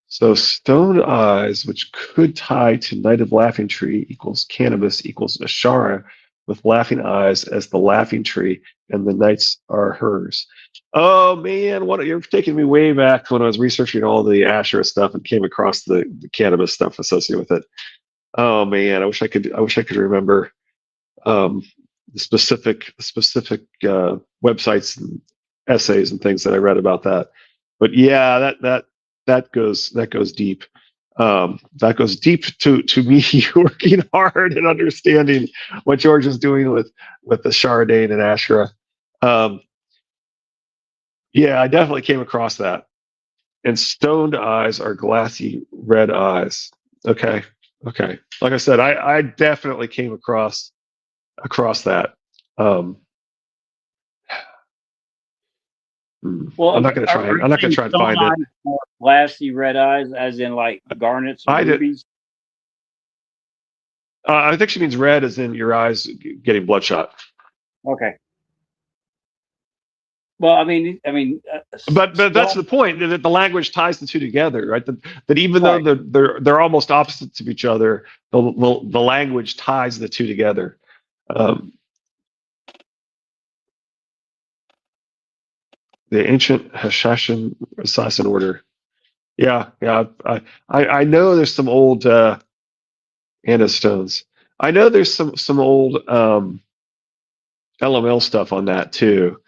So stone eyes, which could tie to Night of Laughing Tree equals cannabis equals Ashara, with laughing eyes as the laughing tree, and the nights are hers. Oh man, what you're taking me way back when I was researching all the Asherah stuff and came across the cannabis stuff associated with it. Oh man, I wish I could remember the specific websites and essays and things that I read about that. But yeah, that goes deep. That goes deep to me working hard and understanding what George is doing with the Chardane and Asherah. Yeah, I definitely came across that. And stoned eyes are glassy red eyes. Okay. Like I said, I definitely came across that. Well, I'm not going to try. I'm not going to try and find it. More glassy red eyes, as in like garnets or rubies. I think she means red, as in your eyes getting bloodshot. Okay. Well, I mean, but that's the point, that the language ties the two together, right? That even though they're almost opposites of each other, the language ties the two together. The ancient Hashashan assassin order. Yeah. I know there's some old Anna stones. I know there's some old LML stuff on that too.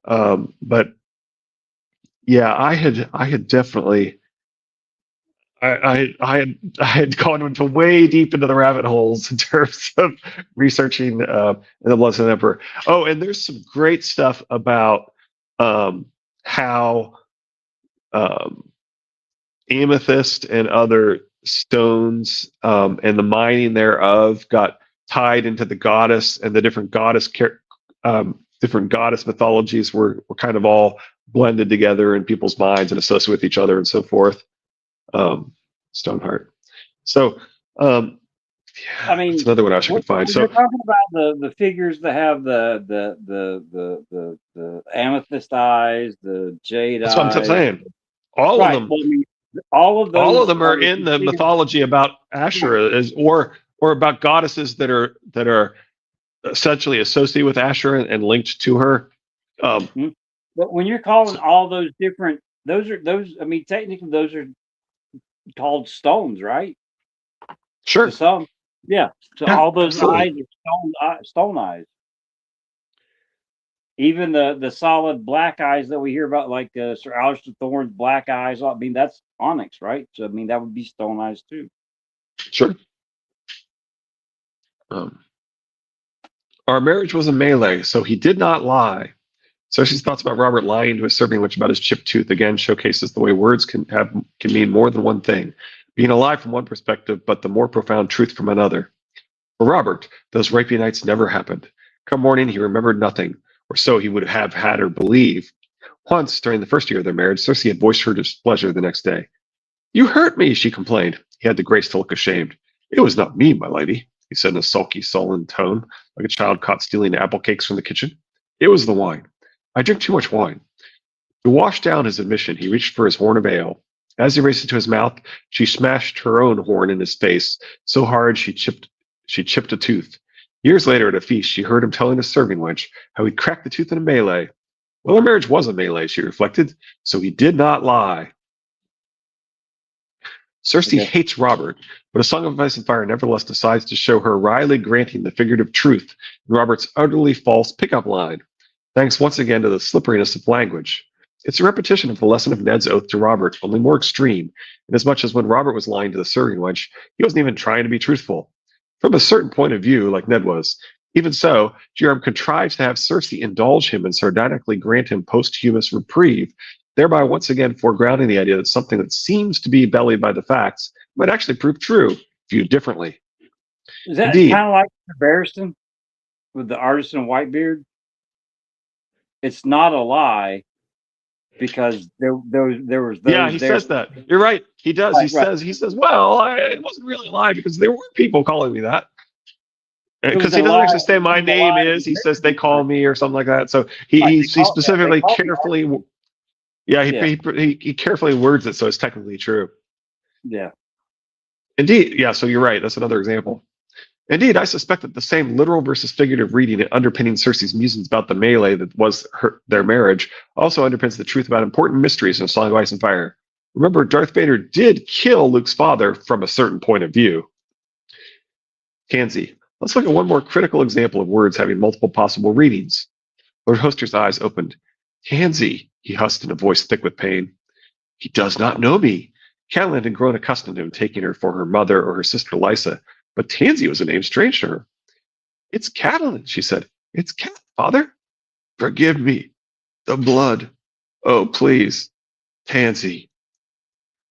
But yeah, I had definitely I had gone into way deep into the rabbit holes in terms of researching the Bloods of the Emperor. Oh, and there's some great stuff about how amethyst and other stones and the mining thereof got tied into the goddess, and the different goddess mythologies were kind of all blended together in people's minds and associated with each other and so forth. Stoneheart. So, yeah, I mean, that's another one I should find. So you're talking about the figures that have the amethyst eyes, the jade eyes. That's what I'm saying. All of them. Well, I mean, all of them are in the mythology about Asherah, or about goddesses that are essentially associated with Asherah and linked to her. But when you're calling all those different, those. I mean, technically, those are called stones, right? Sure. So all those absolutely. Eyes are stone eyes. Even the solid black eyes that we hear about, like Sir Alistair Thorne's black eyes. I mean, that's onyx, right? So I mean, that would be stone eyes too. Sure. Our marriage was a melee, so he did not lie. Cersei's thoughts about Robert lying to his serving witch about his chipped tooth again showcases the way words can mean more than one thing, being a lie from one perspective, but the more profound truth from another. For Robert, those rapey nights never happened. Come morning, he remembered nothing, or so he would have had her believe. Once, during the first year of their marriage, Cersei had voiced her displeasure the next day. "You hurt me," she complained. He had the grace to look ashamed. "It was not me, my lady," he said in a sulky, sullen tone, like a child caught stealing apple cakes from the kitchen. "It was the wine. I drink too much wine." To wash down his admission, he reached for his horn of ale. As he raised it to his mouth, she smashed her own horn in his face so hard she chipped a tooth. Years later at a feast, she heard him telling a serving wench how he'd cracked the tooth in a melee. Well, their marriage was a melee, she reflected, so he did not lie. Cersei hates Robert, but A Song of Ice and Fire nevertheless decides to show her wryly granting the figurative truth in Robert's utterly false pickup line, thanks once again to the slipperiness of language. It's a repetition of the lesson of Ned's oath to Robert, only more extreme, inasmuch as when Robert was lying to the serving wench, he wasn't even trying to be truthful. From a certain point of view, like Ned was. Even so, Jerome contrives to have Cersei indulge him and sardonically grant him posthumous reprieve, thereby once again foregrounding the idea that something that seems to be bellied by the facts might actually prove true, viewed differently. Is that Indeed. kind of like Barristan with the artisan Whitebeard? It's not a lie because there was those. Yeah, he says that. You're right. He does. Right, He says, well, it wasn't really a lie because there were people calling me that. Because he doesn't actually say my name is. He says they call me or something like that. So he specifically carefully. Yeah, he carefully words it so it's technically true. Yeah. Indeed. Yeah, so you're right. That's another example. Indeed, I suspect that the same literal versus figurative reading underpinning Cersei's musings about the melee that was their marriage also underpins the truth about important mysteries in A Song of Ice and Fire. Remember, Darth Vader did kill Luke's father from a certain point of view. Tansy. Let's look at one more critical example of words having multiple possible readings. Lord Hoster's eyes opened. "Tansy," he husked in a voice thick with pain. "He does not know me." Catelyn had grown accustomed to him taking her for her mother or her sister Lysa, but Tansy was a name strange to her. "It's Catelyn," she said. "It's Cat, father." "Forgive me. The blood. Oh, please. Tansy."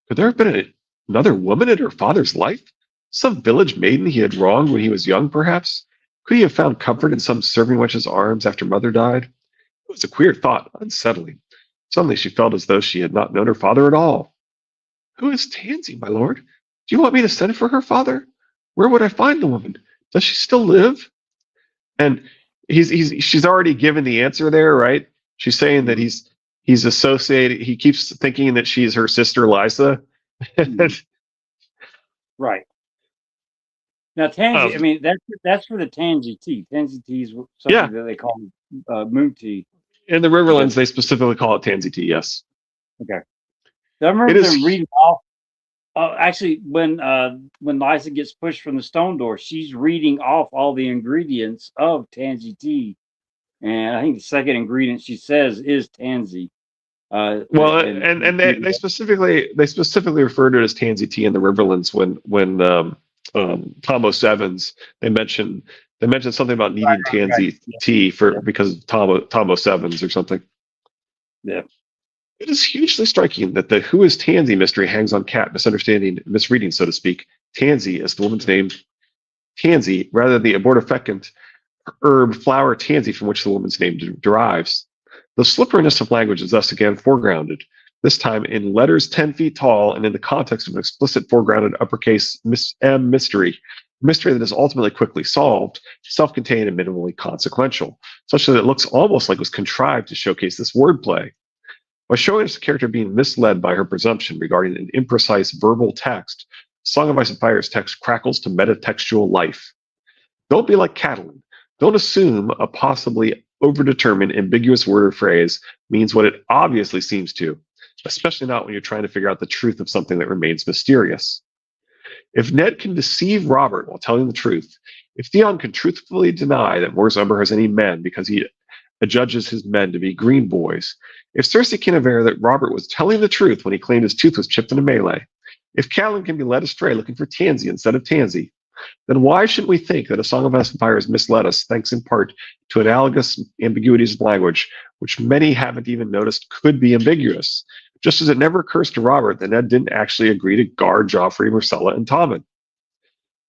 Could there have been another woman in her father's life? Some village maiden he had wronged when he was young, perhaps? Could he have found comfort in some serving wench's arms after mother died? It was a queer thought, unsettling. Suddenly she felt as though she had not known her father at all. "Who is Tansy, my lord? Do you want me to send for her, father? Where would I find the woman? Does she still live?" And she's already given the answer there, right? She's saying that he's associated. He keeps thinking that she's her sister Lysa. Right. Now tansy, I mean that's for the tansy tea. Tansy tea is something that they call moon tea. In the Riverlands, they specifically call it tansy tea. Yes. Okay. So I remember them reading off. Actually, when Lysa gets pushed from the stone door, she's reading off all the ingredients of tansy tea, and I think the second ingredient she says is tansy. Well, and they specifically refer to it as tansy tea in the Riverlands when Tom O'Sevens they mention something about needing tansy tea because of Tom O'Sevens or something. Yeah. It is hugely striking that the "Who is Tansy" mystery hangs on Cat misreading, so to speak, Tansy as the woman's name, Tansy, rather than the abortifacient herb flower tansy from which the woman's name derives. The slipperiness of language is thus again foregrounded, this time in letters 10 feet tall and in the context of an explicit foregrounded uppercase M mystery, a mystery that is ultimately quickly solved, self-contained and minimally consequential, such that it looks almost like it was contrived to showcase this wordplay. By showing us the character being misled by her presumption regarding an imprecise verbal text, Song of Ice and Fire's text crackles to metatextual life. Don't be like Catelyn. Don't assume a possibly overdetermined, ambiguous word or phrase means what it obviously seems to, especially not when you're trying to figure out the truth of something that remains mysterious. If Ned can deceive Robert while telling the truth, if Theon can truthfully deny that Mors Umber has any men because he adjudges his men to be green boys, if Cersei can aver that Robert was telling the truth when he claimed his tooth was chipped in a melee, if Catelyn can be led astray looking for Tansy instead of Tansy, then why shouldn't we think that A Song of Ice and Fire has misled us thanks in part to analogous ambiguities of language, which many haven't even noticed could be ambiguous, just as it never occurs to Robert that Ned didn't actually agree to guard Joffrey, Myrcella, and Tommen.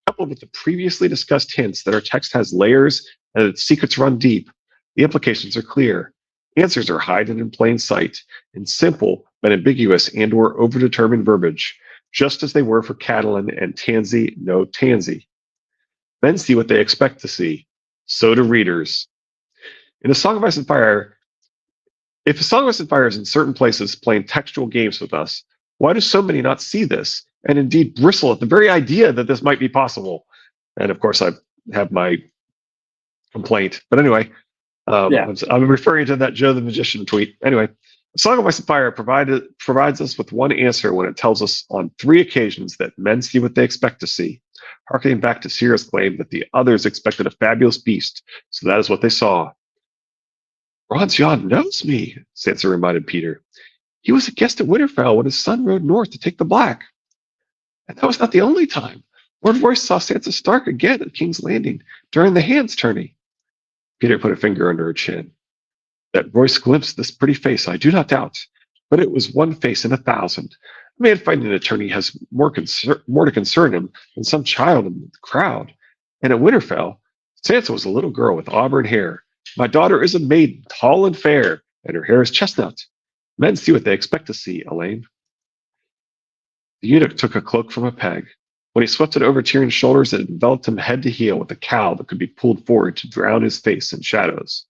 Coupled with the previously discussed hints that our text has layers and that its secrets run deep, the implications are clear. Answers are hidden in plain sight, in simple but ambiguous and/or overdetermined verbiage, just as they were for Catalan and Tansy no Tansy. Men see what they expect to see. So do readers. In A Song of Ice and Fire, if A Song of Ice and Fire is in certain places playing textual games with us, why do so many not see this and indeed bristle at the very idea that this might be possible? And of course, I have my complaint. But anyway, Yeah. I'm referring to that Joe the Magician tweet. Anyway, A Song of Ice and Fire provides us with one answer when it tells us on 3 occasions that men see what they expect to see, harkening back to Sierra's claim that the others expected a fabulous beast, so that is what they saw. Ronsion knows me, Sansa reminded Peter. He was a guest at Winterfell when his son rode north to take the Black. And that was not the only time. Lord Royce saw Sansa Stark again at King's Landing during the hands tourney. Peter put a finger under her chin. That Royce glimpsed this pretty face, I do not doubt, but it was one face in 1,000. A man fighting an attorney has more to concern him than some child in the crowd. And at Winterfell, Sansa was a little girl with auburn hair. My daughter is a maiden, tall and fair, and her hair is chestnut. Men see what they expect to see, Elaine. The eunuch took a cloak from a peg. When he swept it over Tyrion's shoulders, it enveloped him head to heel with a cowl that could be pulled forward to drown his face in shadows.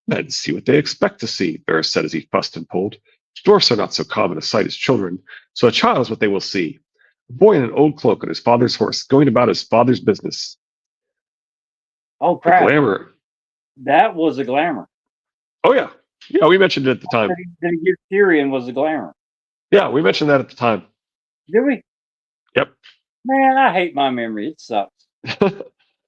Men see what they expect to see, Varys said as he fussed and pulled. Dwarfs are not so common a sight as children, so a child is what they will see. A boy in an old cloak on his father's horse, going about his father's business. Oh The crap! glamour. That was a glamour. Oh yeah, yeah. We mentioned it at the time. That he give Tyrion was a glamour. Yeah, we mentioned that at the time. Did we? Yep. Man, I hate my memory. It sucks.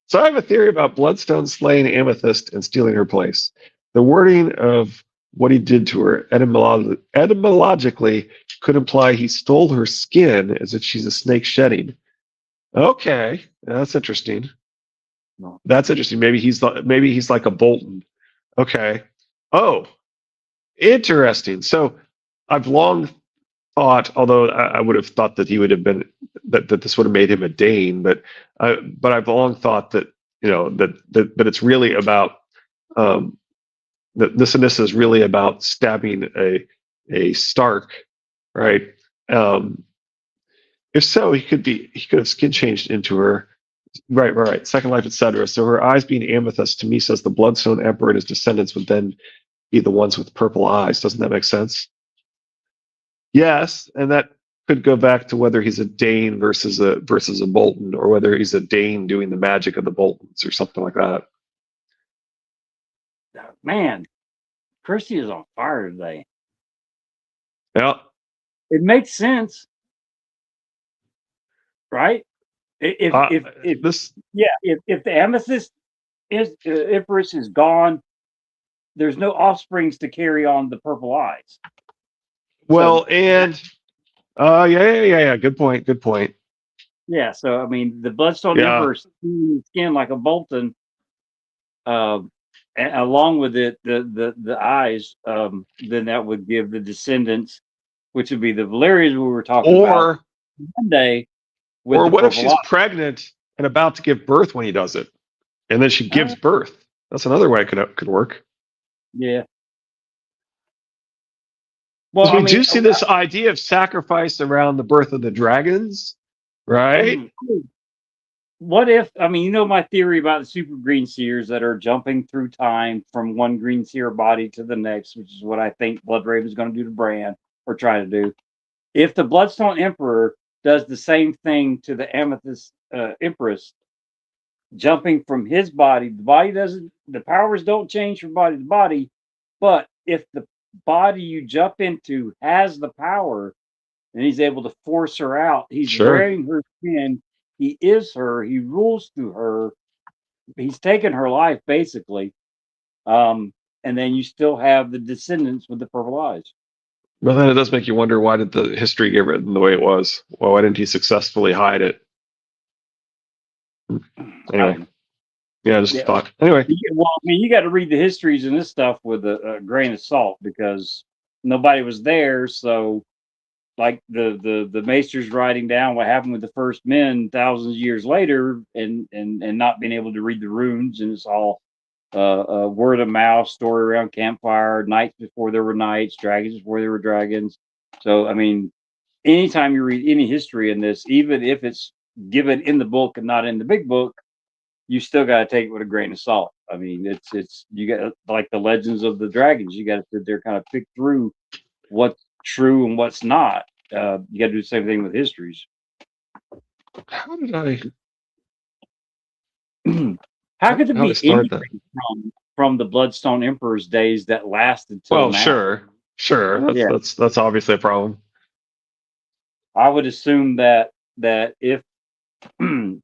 So I have a theory about Bloodstone slaying Amethyst and stealing her place. The wording of what he did to her etymologically could imply he stole her skin as if she's a snake shedding. Okay, that's interesting. No. That's interesting. Maybe he's like a Bolton. Okay. Oh, interesting. So I've long thought, although I would have thought that he would have been that this would have made him a Dane, but I've long thought that that it's really about that this Anissa is really about stabbing a Stark, right? If so, he could have skin changed into her. Right. Second life, etc. So her eyes being amethyst to me says the Bloodstone Emperor and his descendants would then be the ones with purple eyes. Doesn't that make sense? Yes, and that could go back to whether he's a Dane versus a Bolton, or whether he's a Dane doing the magic of the Boltons or something like that. Man, Christy is on fire today. Yeah, it makes sense, right? If the amethyst Empress is gone, there's no offsprings to carry on the purple eyes. Well, yeah. Good point. Yeah, so I mean, the Bloodstone Emperor's skin like a Bolton, along with it, the eyes, then that would give the descendants, which would be the Valerians we were talking about Monday. Or what if she's pregnant and about to give birth when he does it, and then she gives birth? That's another way it could work. Yeah. Well, we do see this idea of sacrifice around the birth of the dragons, right? What if, my theory about the super green seers that are jumping through time from one green seer body to the next, which is what I think Bloodraven is going to do to Bran, or try to do. If the Bloodstone Emperor does the same thing to the Amethyst Empress, jumping from his body, the powers don't change from body to body, but if the body you jump into has the power and he's able to force her out, he's wearing her skin, he is her, he rules through her, he's taken her life basically, and then you still have the descendants with the purple eyes. Well, then it does make you wonder, why did the history get written the way it was? Well, why didn't he successfully hide it? Anyway. Yeah, just thought. Anyway. Well, you got to read the histories and this stuff with a grain of salt, because nobody was there. So, like the Maesters writing down what happened with the first men thousands of years later, and not being able to read the runes, and it's all word of mouth, story around campfire, nights before there were nights, dragons before there were dragons. So, I mean, anytime you read any history in this, even if it's given in the book and not in the big book, you still got to take it with a grain of salt. I mean, it's you got like the legends of the dragons. You got to sit there, kind of pick through what's true and what's not. You got to do the same thing with histories. How did I? How could there How did I be start that? anything from the Bloodstone Emperor's days that lasted till Well, now? sure. Yeah, That's obviously a problem. I would assume that if the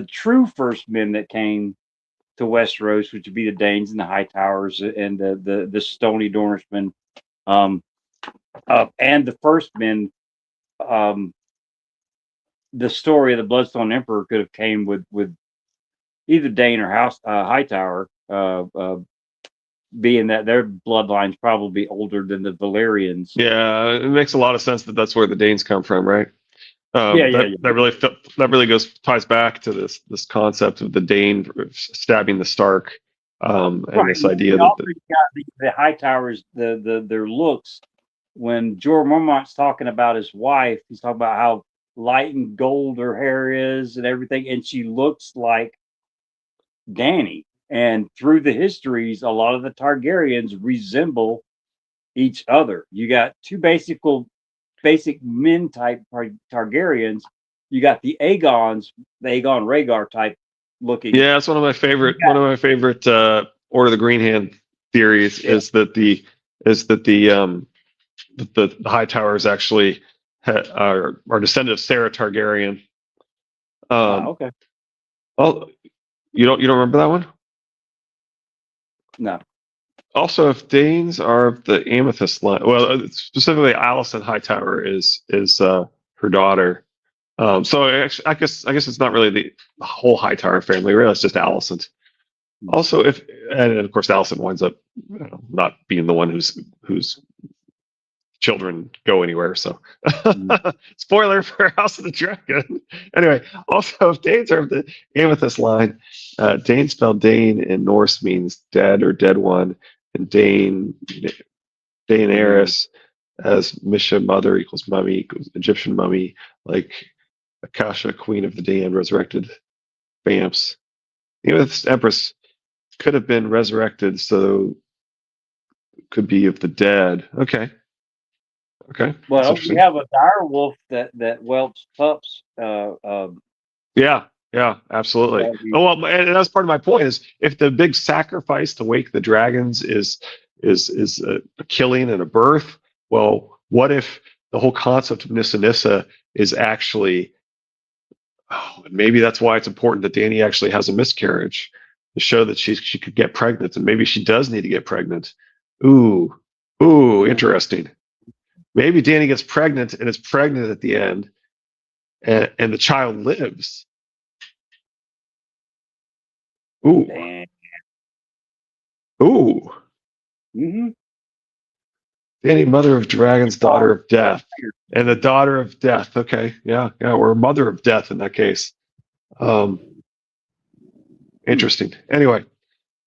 true first men that came to Westeros, which would be the Danes and the High Towers and the Stony Dornishmen, um, and the first men, um, the story of the Bloodstone Emperor could have came with either Dane or House Hightower, being that their bloodline's probably older than the Valyrians. Yeah, it makes a lot of sense that that's where the Danes come from, right? Yeah, yeah, That really ties back to this concept of the Dane stabbing the Stark, and right. this idea And that also, you got the Hightowers, their looks. When Jorah Mormont's talking about his wife, he's talking about how light and gold her hair is and everything, and she looks like Dany. And through the histories, a lot of the Targaryens resemble each other. You got two basic men type Targaryens. You got the Aegons, the Aegon Rhaegar type looking. yeah, it's You one got, of my favorite Order of the Green Hand theories yeah. is that the High Towers actually are descendant of Sarah Targaryen. Um, Okay. oh, you don't remember that one? No. Also, if Danes are of the Amethyst line, well, specifically Alicent Hightower is her daughter. So I guess it's not really the whole Hightower family. Really, it's just Alicent. Also, if and of course Alicent winds up not being the one whose children go anywhere. So, spoiler for House of the Dragon. Anyway, also if Danes are of the Amethyst line, Dane spelled Dane in Norse means dead or dead one, and Daenerys as Misha mother equals mummy equals Egyptian mummy, like Akasha, queen of the damned, resurrected vamps. The Amethyst Empress could have been resurrected, so could be of the dead. Okay, that's Well, you interesting. have a dire wolf that whelps pups. Yeah, absolutely. Oh well, and that's part of my point is if the big sacrifice to wake the dragons is a killing and a birth. Well, what if the whole concept of Nissa Nissa is actually maybe that's why it's important that Dany actually has a miscarriage to show that she could get pregnant, and maybe she does need to get pregnant. Ooh, interesting. Maybe Dany gets pregnant and is pregnant at the end, and the child lives. Ooh, Damn. ooh. Mm-hmm. Dany, mother of dragons, daughter of death, and the daughter of death. Okay, yeah, we're mother of death in that case. Um, Interesting. Anyway,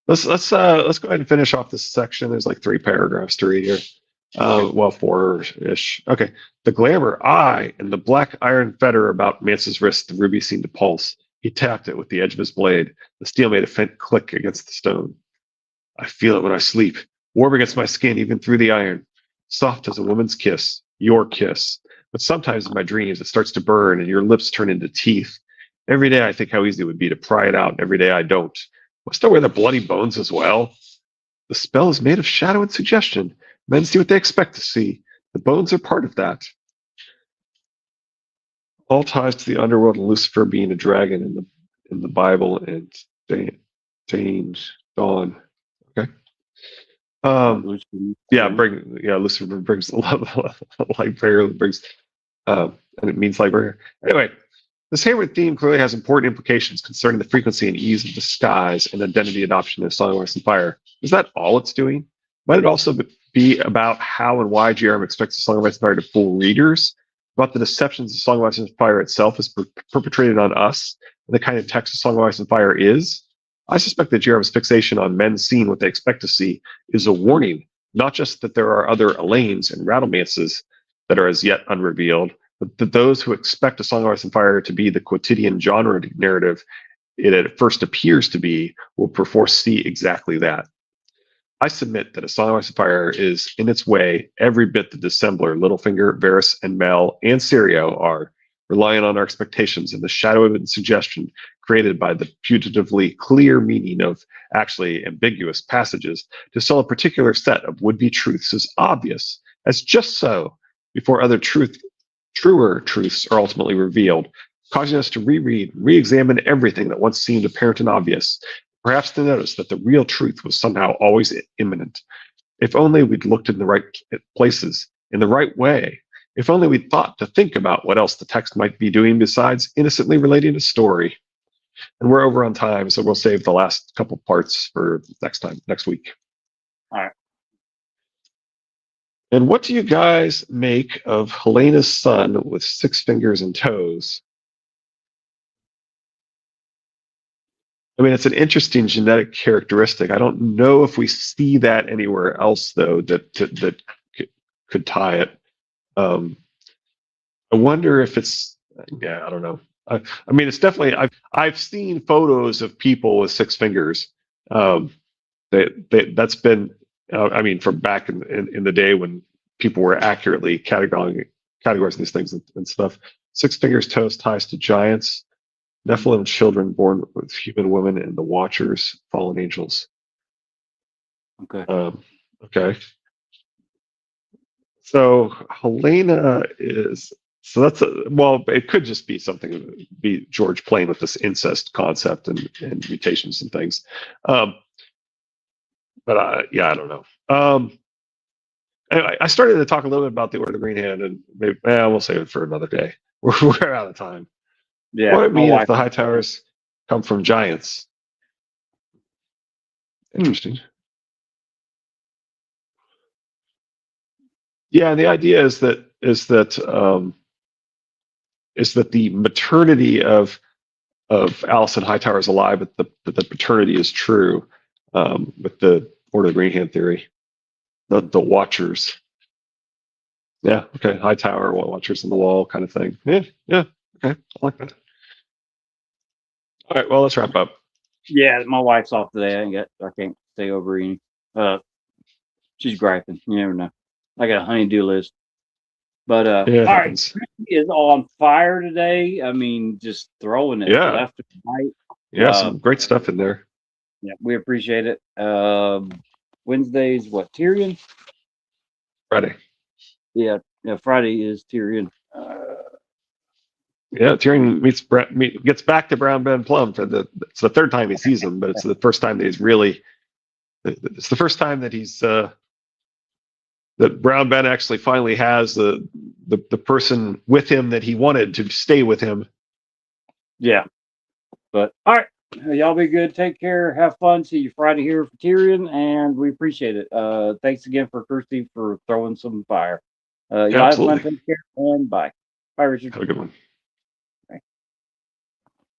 let's go ahead and finish off this section. There's like 3 paragraphs to read here. Well, 4-ish. Okay. The glamour eye and the black iron fetter about Mance's wrist, the ruby seemed to pulse. He tapped it with the edge of his blade. The steel made a faint click against the stone. I feel it when I sleep, warm against my skin, even through the iron. Soft as a woman's kiss, your kiss. But sometimes in my dreams, it starts to burn and your lips turn into teeth. Every day I think how easy it would be to pry it out, and every day I don't. Must I wear the bloody bones as well? The spell is made of shadow and suggestion. Men see what they expect to see. The bones are part of that. All ties to the underworld and Lucifer being a dragon in the Bible and Dane Dawn. Okay. Lucifer brings light prayer brings and it means librarian. Anyway, this Hayward theme clearly has important implications concerning the frequency and ease of disguise and identity adoption in Song of Ice and Fire. Is that all it's doing? Might it also be about how and why GRM expects the Song of Ice and Fire to fool readers? about the deceptions of Song of Ice and Fire itself is perpetrated on us, and the kind of text of Song of Ice and Fire is, I suspect that Jerem's fixation on men seeing what they expect to see is a warning, not just that there are other Elaines and Rattlemances that are as yet unrevealed, but that those who expect a Song of Ice and Fire to be the quotidian genre narrative it at first appears to be will perforce see exactly that. I submit that A Song of Ice and Fire is, in its way, every bit the dissembler Littlefinger, Varys, and Mel, and Syrio are, relying on our expectations and the shadow of its suggestion created by the putatively clear meaning of actually ambiguous passages to sell a particular set of would-be truths as obvious as just so before other truer truths are ultimately revealed, causing us to reread, re-examine everything that once seemed apparent and obvious, perhaps to notice that the real truth was somehow always imminent. If only we'd looked in the right places, in the right way. If only we'd thought to think about what else the text might be doing besides innocently relating a story. And we're over on time, so we'll save the last couple parts for next week. All right. And what do you guys make of Helena's son with 6 fingers and toes? I mean, it's an interesting genetic characteristic. I don't know if we see that anywhere else, though, that could tie it. I wonder if it's, yeah, I don't know. I mean, it's definitely, I've seen photos of people with 6 fingers. That's been, I mean, from back in the day when people were accurately categorizing these things and stuff. 6 fingers, toes, ties to giants. Nephilim children born with human women and the Watchers, fallen angels. Okay. Okay. So Helena is, so that's, well, it could just be something, be George playing with this incest concept and mutations and things. But yeah, I don't know. Anyway, I started to talk a little bit about the Order of the Green Hand, and maybe we'll save it for another day. We're out of time. Yeah. What would it mean if the High Towers come from giants? Interesting. Yeah, and the idea is that the maternity of Alicent Hightower is alive, but the paternity is true, with the Order of the Green Hand theory. The Watchers. Yeah, okay. Hightower, Watchers on the wall kind of thing. Yeah, okay. I like that. All right, well, let's wrap up. Yeah, my wife's off today. I can't stay over eating. She's griping. You never know. I got a honey-do list. But all right, Christy is on fire today. I mean, just throwing it left and right. Yeah, some great stuff in there. Yeah, we appreciate it. Wednesday's what? Tyrion? Friday. Yeah, Friday is Tyrion. Yeah, Tyrion gets back to Brown Ben Plum it's the 3rd time he sees him, but it's the first time that he's really, it's the first time that he's that Brown Ben actually finally has the person with him that he wanted to stay with him. Yeah, but all right, y'all be good. Take care. Have fun. See you Friday here for Tyrion, and we appreciate it. Thanks again for Kirsty for throwing some fire. Y'all have fun. Take care, and bye. Bye, Richard. Have a good one.